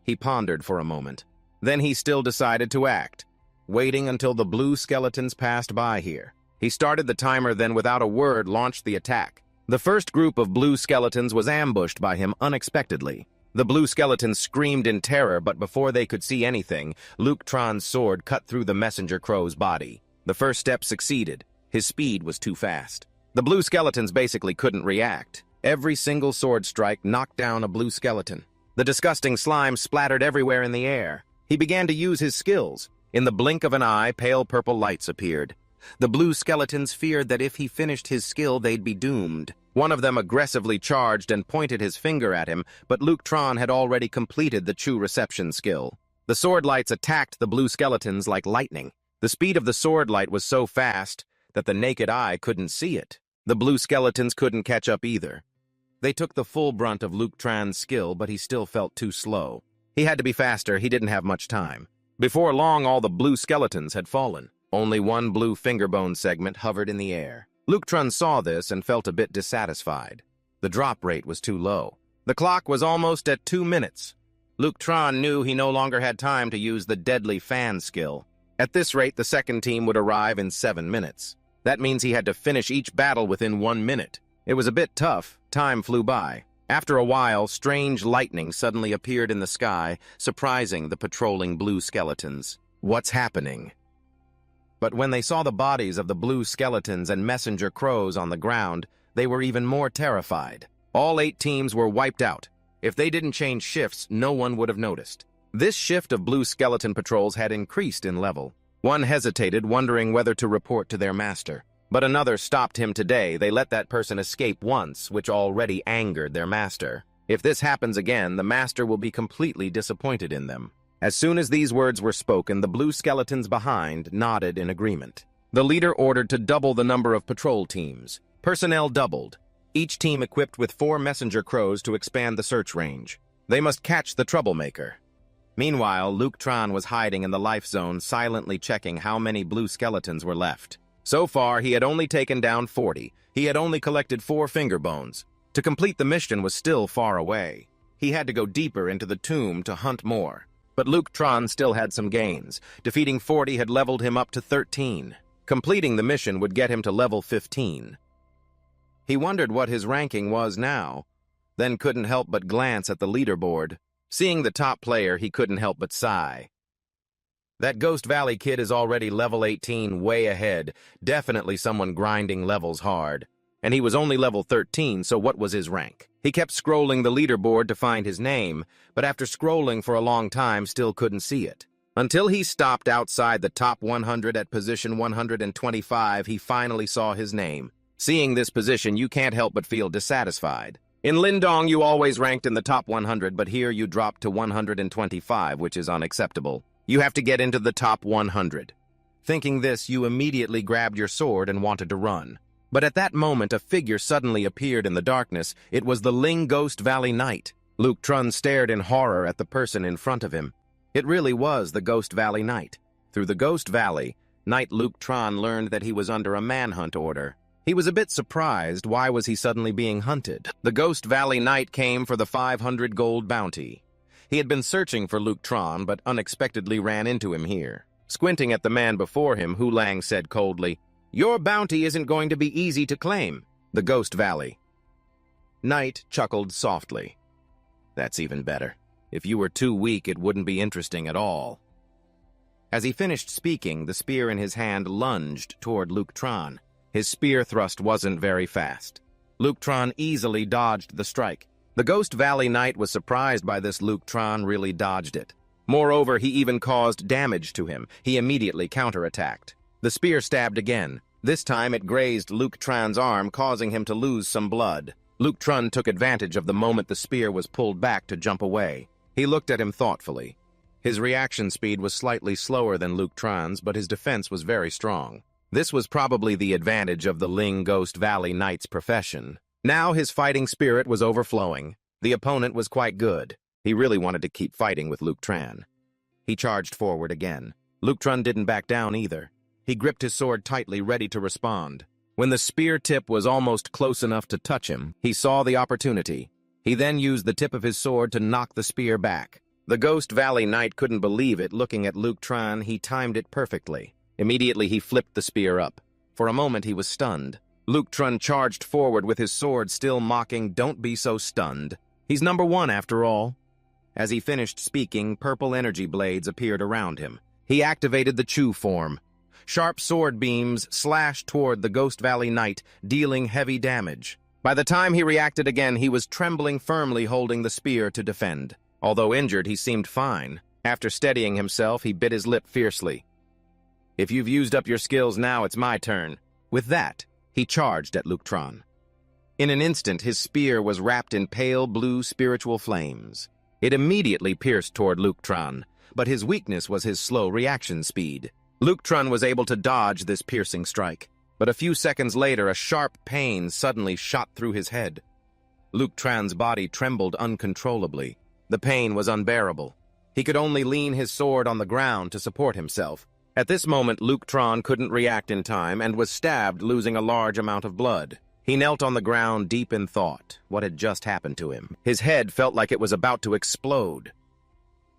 He pondered for a moment. Then he still decided to act, waiting until the blue skeletons passed by here. He started the timer, then without a word launched the attack. The first group of blue skeletons was ambushed by him unexpectedly. The blue skeletons screamed in terror, but before they could see anything, Leuctron's sword cut through the messenger crow's body. The first step succeeded. His speed was too fast. The blue skeletons basically couldn't react. Every single sword strike knocked down a blue skeleton. The disgusting slime splattered everywhere in the air. He began to use his skills. In the blink of an eye, pale purple lights appeared. The blue skeletons feared that if he finished his skill, they'd be doomed. One of them aggressively charged and pointed his finger at him, but Leuctron had already completed the Chu reception skill. The sword lights attacked the blue skeletons like lightning. The speed of the sword light was so fast that the naked eye couldn't see it. The blue skeletons couldn't catch up either. They took the full brunt of Leuctron's skill, but he still felt too slow. He had to be faster. He didn't have much time. Before long, all the blue skeletons had fallen. Only one blue fingerbone segment hovered in the air. Leuctron saw this and felt a bit dissatisfied. The drop rate was too low. The clock was almost at 2 minutes. Leuctron knew he no longer had time to use the deadly fan skill. At this rate, the second team would arrive in 7 minutes. That means he had to finish each battle within 1 minute. It was a bit tough. Time flew by. After a while, strange lightning suddenly appeared in the sky, surprising the patrolling blue skeletons. What's happening? But when they saw the bodies of the blue skeletons and messenger crows on the ground, they were even more terrified. All 8 teams were wiped out. If they didn't change shifts, no one would have noticed. This shift of blue skeleton patrols had increased in level. One hesitated, wondering whether to report to their master. But another stopped him today. They let that person escape once, which already angered their master. If this happens again, the master will be completely disappointed in them. As soon as these words were spoken, the blue skeletons behind nodded in agreement. The leader ordered to double the number of patrol teams. Personnel doubled, each team equipped with 4 messenger crows to expand the search range. They must catch the troublemaker. Meanwhile, Leuctron was hiding in the life zone, silently checking how many blue skeletons were left. So far, he had only taken down 40. He had only collected 4 finger bones. To complete the mission was still far away. He had to go deeper into the tomb to hunt more. But Leuctron still had some gains. Defeating 40 had leveled him up to 13. Completing the mission would get him to level 15. He wondered what his ranking was now, then couldn't help but glance at the leaderboard. Seeing the top player, he couldn't help but sigh. That Ghost Valley kid is already level 18, way ahead. Definitely someone grinding levels hard. And he was only level 13, so what was his rank? He kept scrolling the leaderboard to find his name, but after scrolling for a long time, still couldn't see it. Until he stopped outside the top 100 at position 125, he finally saw his name. Seeing this position, you can't help but feel dissatisfied. In Lindong, you always ranked in the top 100, but here you dropped to 125, which is unacceptable. You have to get into the top 100. Thinking this, you immediately grabbed your sword and wanted to run. But at that moment, a figure suddenly appeared in the darkness. It was the Ling Ghost Valley Knight. Luke Trun stared in horror at the person in front of him. It really was the Ghost Valley Knight. Through the Ghost Valley, Knight Luke Trun learned that he was under a manhunt order. He was a bit surprised. Why was he suddenly being hunted? The Ghost Valley Knight came for the 500 gold bounty. He had been searching for Luke Trun, but unexpectedly ran into him here. Squinting at the man before him, Hu Lang said coldly, "Your bounty isn't going to be easy to claim." The Ghost Valley Knight chuckled softly. "That's even better. If you were too weak, it wouldn't be interesting at all." As he finished speaking, the spear in his hand lunged toward Luke Trun. His spear thrust wasn't very fast. Luke Trun easily dodged the strike. The Ghost Valley Knight was surprised by this. Luke Trun really dodged it. Moreover, he even caused damage to him. He immediately counterattacked. The spear stabbed again. This time it grazed Luke Trun's arm, causing him to lose some blood. Luke Trun took advantage of the moment the spear was pulled back to jump away. He looked at him thoughtfully. His reaction speed was slightly slower than Luke Trun's, but his defense was very strong. This was probably the advantage of the Ling Ghost Valley Knight's profession. Now his fighting spirit was overflowing. The opponent was quite good. He really wanted to keep fighting with Luke Trun. He charged forward again. Luke Trun didn't back down either. He gripped his sword tightly, ready to respond. When the spear tip was almost close enough to touch him, he saw the opportunity. He then used the tip of his sword to knock the spear back. The Ghost Valley Knight couldn't believe it. Looking at Luke Trun, he timed it perfectly. Immediately, he flipped the spear up. For a moment, he was stunned. Luke Trun charged forward with his sword, still mocking, "Don't be so stunned. He's number one, after all." As he finished speaking, purple energy blades appeared around him. He activated the Chu form. Sharp sword beams slashed toward the Ghost Valley Knight, dealing heavy damage. By the time he reacted again, he was trembling, firmly holding the spear to defend. Although injured, he seemed fine. After steadying himself, he bit his lip fiercely. "If you've used up your skills now, it's my turn." With that, he charged at Luke Trun. In an instant, his spear was wrapped in pale blue spiritual flames. It immediately pierced toward Luke Trun, but his weakness was his slow reaction speed. Luke Trun was able to dodge this piercing strike, but a few seconds later, a sharp pain suddenly shot through his head. Luke Trun's body trembled uncontrollably. The pain was unbearable. He could only lean his sword on the ground to support himself. At this moment, Luke Trun couldn't react in time and was stabbed, losing a large amount of blood. He knelt on the ground, deep in thought. What had just happened to him? His head felt like it was about to explode.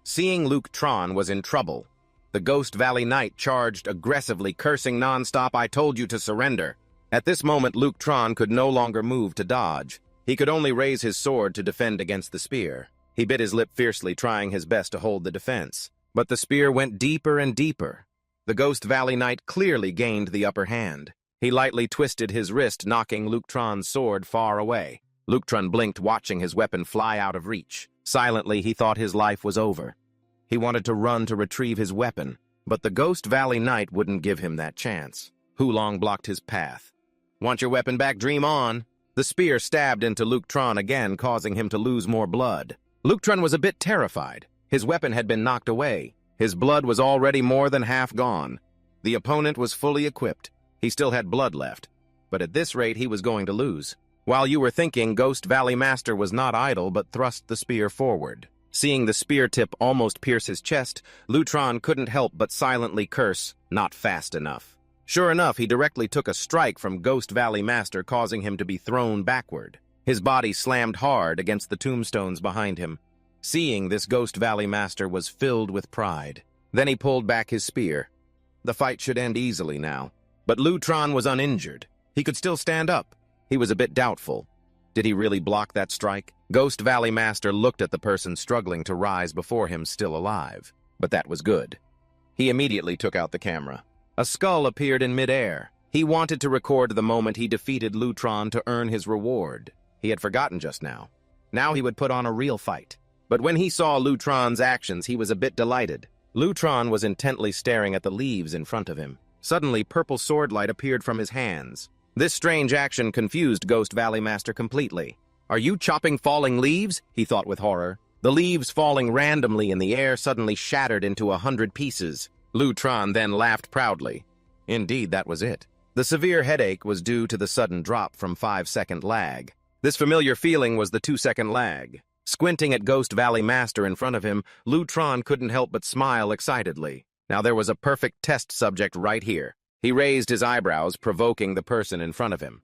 Seeing Luke Trun was in trouble, the Ghost Valley Knight charged aggressively, cursing nonstop, "I told you to surrender." At this moment, Luke Trun could no longer move to dodge. He could only raise his sword to defend against the spear. He bit his lip fiercely, trying his best to hold the defense. But the spear went deeper and deeper. The Ghost Valley Knight clearly gained the upper hand. He lightly twisted his wrist, knocking Luke Trun's sword far away. Luke Trun blinked, watching his weapon fly out of reach. Silently, he thought his life was over. He wanted to run to retrieve his weapon, but the Ghost Valley Knight wouldn't give him that chance. Hu Long blocked his path. "Want your weapon back? Dream on." The spear stabbed into Luke Trun again, causing him to lose more blood. Luke Trun was a bit terrified. His weapon had been knocked away. His blood was already more than half gone. The opponent was fully equipped. He still had blood left, but at this rate he was going to lose. While you were thinking, Ghost Valley Master was not idle but thrust the spear forward. Seeing the spear tip almost pierce his chest, Luke Trun couldn't help but silently curse, "Not fast enough." Sure enough, he directly took a strike from Ghost Valley Master, causing him to be thrown backward. His body slammed hard against the tombstones behind him. Seeing this, Ghost Valley Master was filled with pride. Then he pulled back his spear. The fight should end easily now. But Luke Trun was uninjured. He could still stand up. He was a bit doubtful. Did he really block that strike? Ghost Valley Master looked at the person struggling to rise before him, still alive. But that was good. He immediately took out the camera. A skull appeared in midair. He wanted to record the moment he defeated Luke Trun to earn his reward. He had forgotten just now. Now he would put on a real fight. But when he saw Luke Trun's actions, he was a bit delighted. Lutron was intently staring at the leaves in front of him. Suddenly, purple sword light appeared from his hands. This strange action confused Ghost Valley Master completely. "Are you chopping falling leaves?" he thought with horror. The leaves falling randomly in the air suddenly shattered into 100 pieces. Lutron then laughed proudly. Indeed, that was it. The severe headache was due to the sudden drop from 5-second lag. This familiar feeling was the 2-second lag. Squinting at Ghost Valley Master in front of him, Lutron couldn't help but smile excitedly. Now there was a perfect test subject right here. He raised his eyebrows, provoking the person in front of him.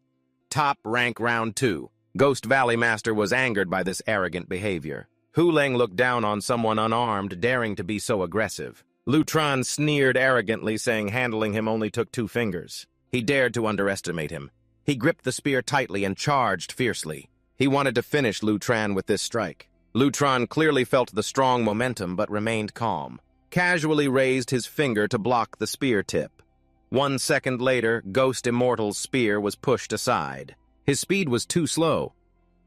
Top rank round 2. Ghost Valley Master was angered by this arrogant behavior. Huleng looked down on someone unarmed, daring to be so aggressive. Lutron sneered arrogantly, saying handling him only took 2 fingers. He dared to underestimate him. He gripped the spear tightly and charged fiercely. He wanted to finish Lutron with this strike. Lutron clearly felt the strong momentum but remained calm. Casually raised his finger to block the spear tip. 1 second later, Ghost Immortal's spear was pushed aside. His speed was too slow.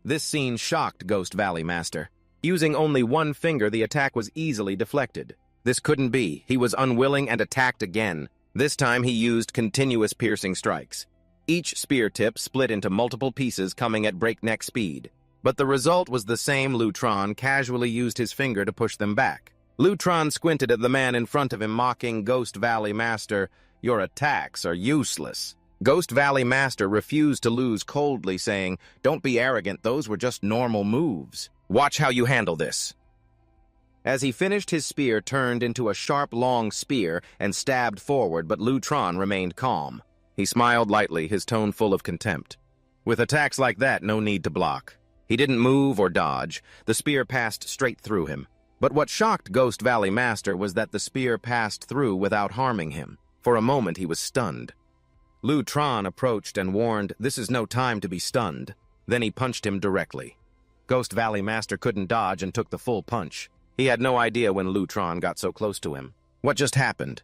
This scene shocked Ghost Valley Master. Using only 1 finger, the attack was easily deflected. This couldn't be. He was unwilling and attacked again. This time he used continuous piercing strikes. Each spear tip split into multiple pieces coming at breakneck speed. But the result was the same. Lutron casually used his finger to push them back. Lutron squinted at the man in front of him, mocking Ghost Valley Master, "Your attacks are useless." Ghost Valley Master refused to lose coldly, saying, "Don't be arrogant, those were just normal moves. Watch how you handle this." As he finished, his spear turned into a sharp, long spear and stabbed forward, but Lutron remained calm. He smiled lightly, his tone full of contempt. With attacks like that, no need to block. He didn't move or dodge. The spear passed straight through him. But what shocked Ghost Valley Master was that the spear passed through without harming him. For a moment, he was stunned. Lutron approached and warned, "This is no time to be stunned." Then he punched him directly. Ghost Valley Master couldn't dodge and took the full punch. He had no idea when Lutron got so close to him. What just happened?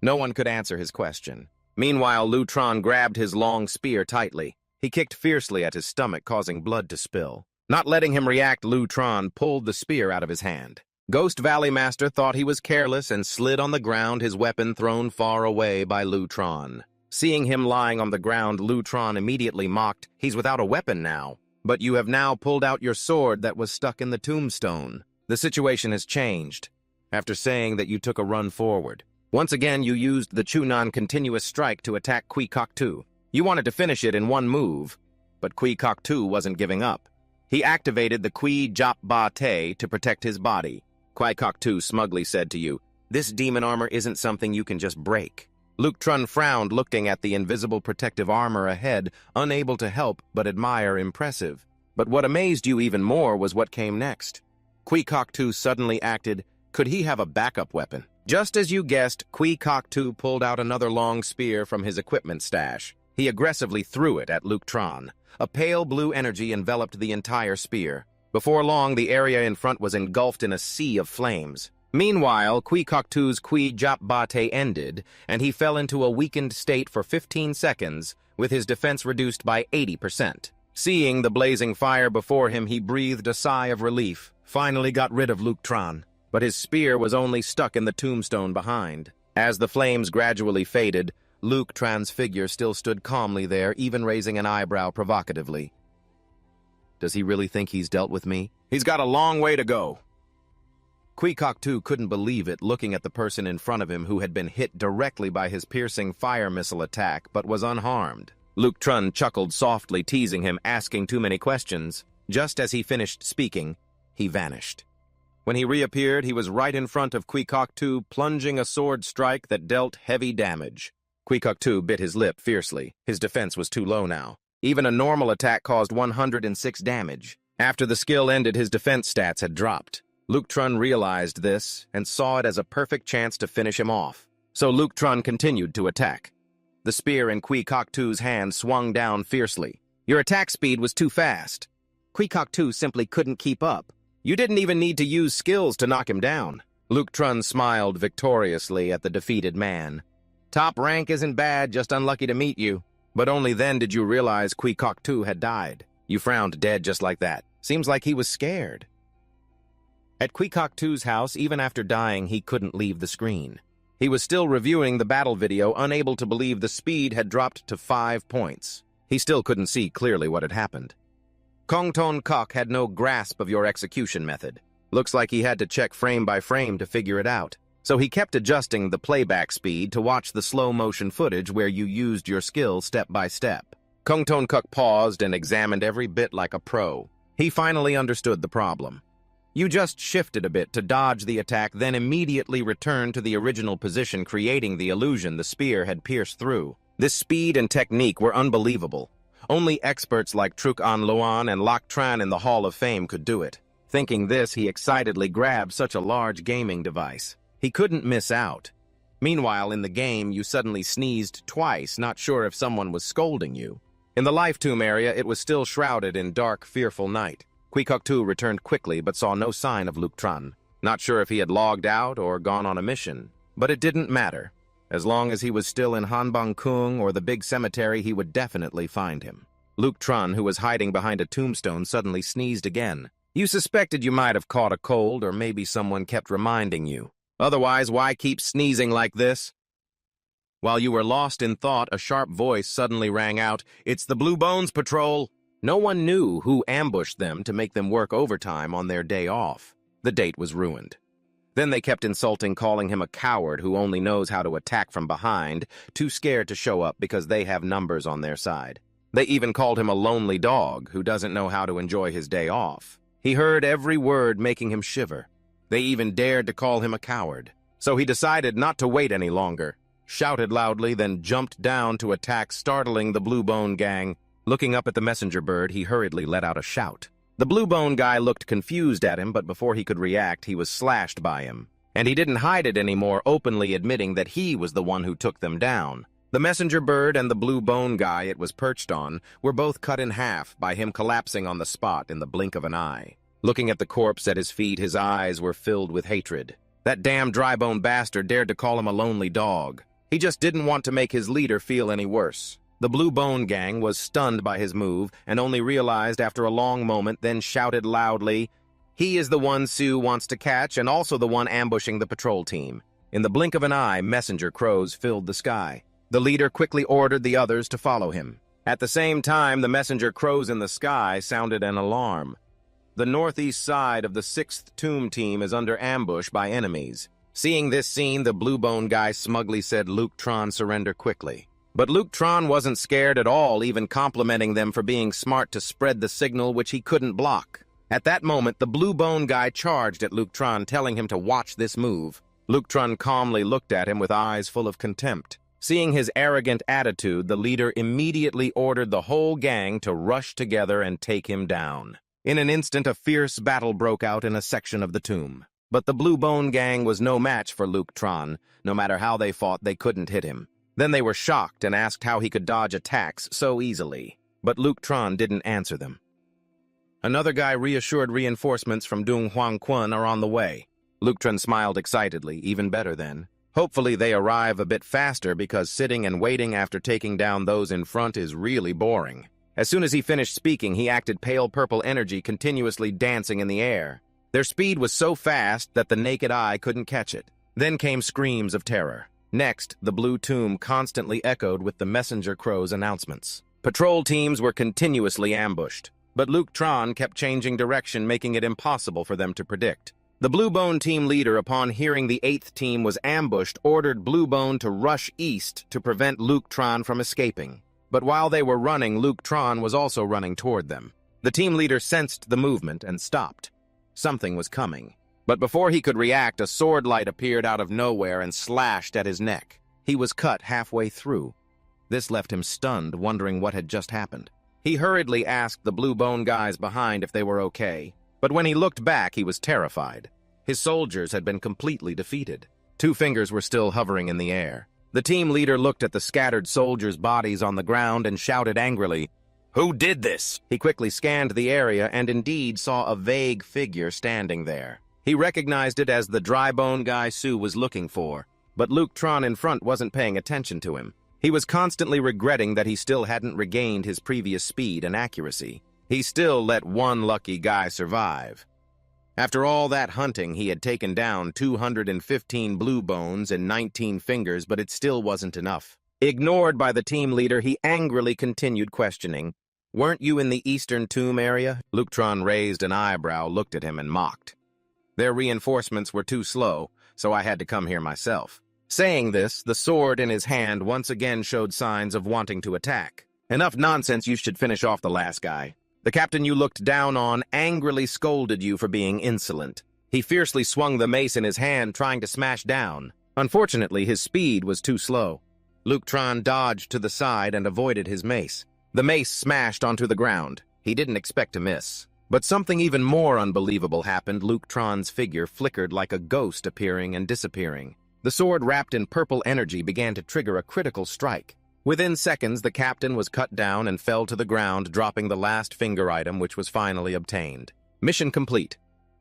No one could answer his question. Meanwhile, Lutron grabbed his long spear tightly. He kicked fiercely at his stomach, causing blood to spill. Not letting him react, Lutron pulled the spear out of his hand. Ghost Valley Master thought he was careless and slid on the ground, his weapon thrown far away by Lutron. Seeing him lying on the ground, Lutron immediately mocked, "He's without a weapon now. But you have now pulled out your sword that was stuck in the tombstone. The situation has changed." After saying that, you took a run forward. Once again, you used the Chunan continuous strike to attack Kui Kok Tu. You wanted to finish it in 1 move, but Kui Kok Tu wasn't giving up. He activated the Kui Jop Ba Te to protect his body. Kui Kok Tu smugly said to you, "This demon armor isn't something you can just break." Lutron frowned, looking at the invisible protective armor ahead, unable to help but admire. Impressive. But what amazed you even more was what came next. Kui Kok Tu suddenly acted. Could he have a backup weapon? Just as you guessed, Kui Kok Tu pulled out another long spear from his equipment stash. He aggressively threw it at Lutron. A pale blue energy enveloped the entire spear. Before long, the area in front was engulfed in a sea of flames. Meanwhile, Kui Kok Tu's Kui Jop Ba Te ended, and he fell into a weakened state for 15 seconds, with his defense reduced by 80%. Seeing the blazing fire before him, he breathed a sigh of relief, finally got rid of Lutron. But his spear was only stuck in the tombstone behind. As the flames gradually faded, Lutron's figure still stood calmly there, even raising an eyebrow provocatively. Does he really think he's dealt with me? He's got a long way to go. Kui Kok Tu couldn't believe it, looking at the person in front of him who had been hit directly by his piercing fire missile attack, but was unharmed. Lutron chuckled softly, teasing him, asking too many questions. Just as he finished speaking, he vanished. When he reappeared, he was right in front of Kui Kok Tu, plunging a sword strike that dealt heavy damage. Kui Kok Tu bit his lip fiercely. His defense was too low now. Even a normal attack caused 106 damage. After the skill ended, his defense stats had dropped. Lutron realized this and saw it as a perfect chance to finish him off. So Lutron continued to attack. The spear in Kui Kok Tu's hand swung down fiercely. Your attack speed was too fast. Kui Kok Tu simply couldn't keep up. You didn't even need to use skills to knock him down. Lutron smiled victoriously at the defeated man. Top rank isn't bad, just unlucky to meet you. But only then did you realize Kui Kok Tu had died. You frowned, dead just like that. Seems like he was scared. At Quikok-2's house, even after dying, he couldn't leave the screen. He was still reviewing the battle video, unable to believe the speed had dropped to 5 points. He still couldn't see clearly what had happened. Kong Ton Kok had no grasp of your execution method. Looks like he had to check frame by frame to figure it out. So he kept adjusting the playback speed to watch the slow-motion footage where you used your skill step by step. Kong Ton Kok paused and examined every bit like a pro. He finally understood the problem. You just shifted a bit to dodge the attack, then immediately returned to the original position, creating the illusion the spear had pierced through. This speed and technique were unbelievable. Only experts like Truk An Luan and Lok Tran in the Hall of Fame could do it. Thinking this, he excitedly grabbed such a large gaming device. He couldn't miss out. Meanwhile, in the game, you suddenly sneezed twice, not sure if someone was scolding you. In the Life Tomb area, it was still shrouded in dark, fearful night. Quikok-2 returned quickly but saw no sign of Luk Tran. Not sure if he had logged out or gone on a mission. But it didn't matter. As long as he was still in Hanbang-Kung or the big cemetery, he would definitely find him. Luk Tran, who was hiding behind a tombstone, suddenly sneezed again. You suspected you might have caught a cold, or maybe someone kept reminding you. Otherwise, why keep sneezing like this? While you were lost in thought, a sharp voice suddenly rang out, "It's the Blue Bones Patrol!" No one knew who ambushed them to make them work overtime on their day off. The date was ruined. Then they kept insulting, calling him a coward who only knows how to attack from behind, too scared to show up because they have numbers on their side. They even called him a lonely dog who doesn't know how to enjoy his day off. He heard every word, making him shiver. They even dared to call him a coward. So he decided not to wait any longer, shouted loudly, then jumped down to attack, startling the Blue Bone gang. Looking up at the messenger bird, he hurriedly let out a shout. The Blue Bone guy looked confused at him, but before he could react, he was slashed by him. And he didn't hide it anymore, openly admitting that he was the one who took them down. The messenger bird and the Blue Bone guy it was perched on were both cut in half by him collapsing on the spot in the blink of an eye. Looking at the corpse at his feet, his eyes were filled with hatred. That damn dry-bone bastard dared to call him a lonely dog. He just didn't want to make his leader feel any worse. The Blue Bone gang was stunned by his move and only realized after a long moment, then shouted loudly, "He is the one Sue wants to catch and also the one ambushing the patrol team." In the blink of an eye, messenger crows filled the sky. The leader quickly ordered the others to follow him. At the same time, the messenger crows in the sky sounded an alarm. The northeast side of the 6th Tomb team is under ambush by enemies. Seeing this scene, the Blue Bone guy smugly said, "Luk Tran, surrender quickly." But Luk Tran wasn't scared at all, even complimenting them for being smart to spread the signal which he couldn't block. At that moment, the Blue Bone guy charged at Luk Tran, telling him to watch this move. Luk Tran calmly looked at him with eyes full of contempt. Seeing his arrogant attitude, the leader immediately ordered the whole gang to rush together and take him down. In an instant, a fierce battle broke out in a section of the tomb. But the Blue Bone gang was no match for Luk Tran. No matter how they fought, they couldn't hit him. Then they were shocked and asked how he could dodge attacks so easily. But Luk Tran didn't answer them. Another guy reassured reinforcements from Dung Huang Quan are on the way. Luk Tran smiled excitedly, even better then. Hopefully they arrive a bit faster because sitting and waiting after taking down those in front is really boring. As soon as he finished speaking, he acted pale purple energy continuously dancing in the air. Their speed was so fast that the naked eye couldn't catch it. Then came screams of terror. Next, the Blue Tomb constantly echoed with the messenger crow's announcements. Patrol teams were continuously ambushed, but Luk Tran kept changing direction, making it impossible for them to predict. The Blue Bone team leader, upon hearing the 8th team was ambushed, ordered Blue Bone to rush east to prevent Luk Tran from escaping. But while they were running, Luk Tran was also running toward them. The team leader sensed the movement and stopped. Something was coming. But before he could react, a sword light appeared out of nowhere and slashed at his neck. He was cut halfway through. This left him stunned, wondering what had just happened. He hurriedly asked the Blue Bone guys behind if they were okay. But when he looked back, he was terrified. His soldiers had been completely defeated. 2 fingers were still hovering in the air. The team leader looked at the scattered soldiers' bodies on the ground and shouted angrily, "Who did this?" He quickly scanned the area and indeed saw a vague figure standing there. He recognized it as the dry bone guy Sue was looking for, but Luk Tran in front wasn't paying attention to him. He was constantly regretting that he still hadn't regained his previous speed and accuracy. He still let one lucky guy survive. After all that hunting, he had taken down 215 blue bones and 19 fingers, but it still wasn't enough. Ignored by the team leader, he angrily continued questioning. "Weren't you in the Eastern Tomb area?" Leuctron raised an eyebrow, looked at him, and mocked. "Their reinforcements were too slow, so I had to come here myself." Saying this, the sword in his hand once again showed signs of wanting to attack. "Enough nonsense, you should finish off the last guy. The captain you looked down on angrily scolded you for being insolent. He fiercely swung the mace in his hand, trying to smash down. Unfortunately, his speed was too slow. Leuctron dodged to the side and avoided his mace. The mace smashed onto the ground. He didn't expect to miss. But something even more unbelievable happened. Leuctron's figure flickered like a ghost, appearing and disappearing. The sword wrapped in purple energy began to trigger a critical strike. Within seconds, the captain was cut down and fell to the ground, dropping the last finger item, which was finally obtained. Mission complete.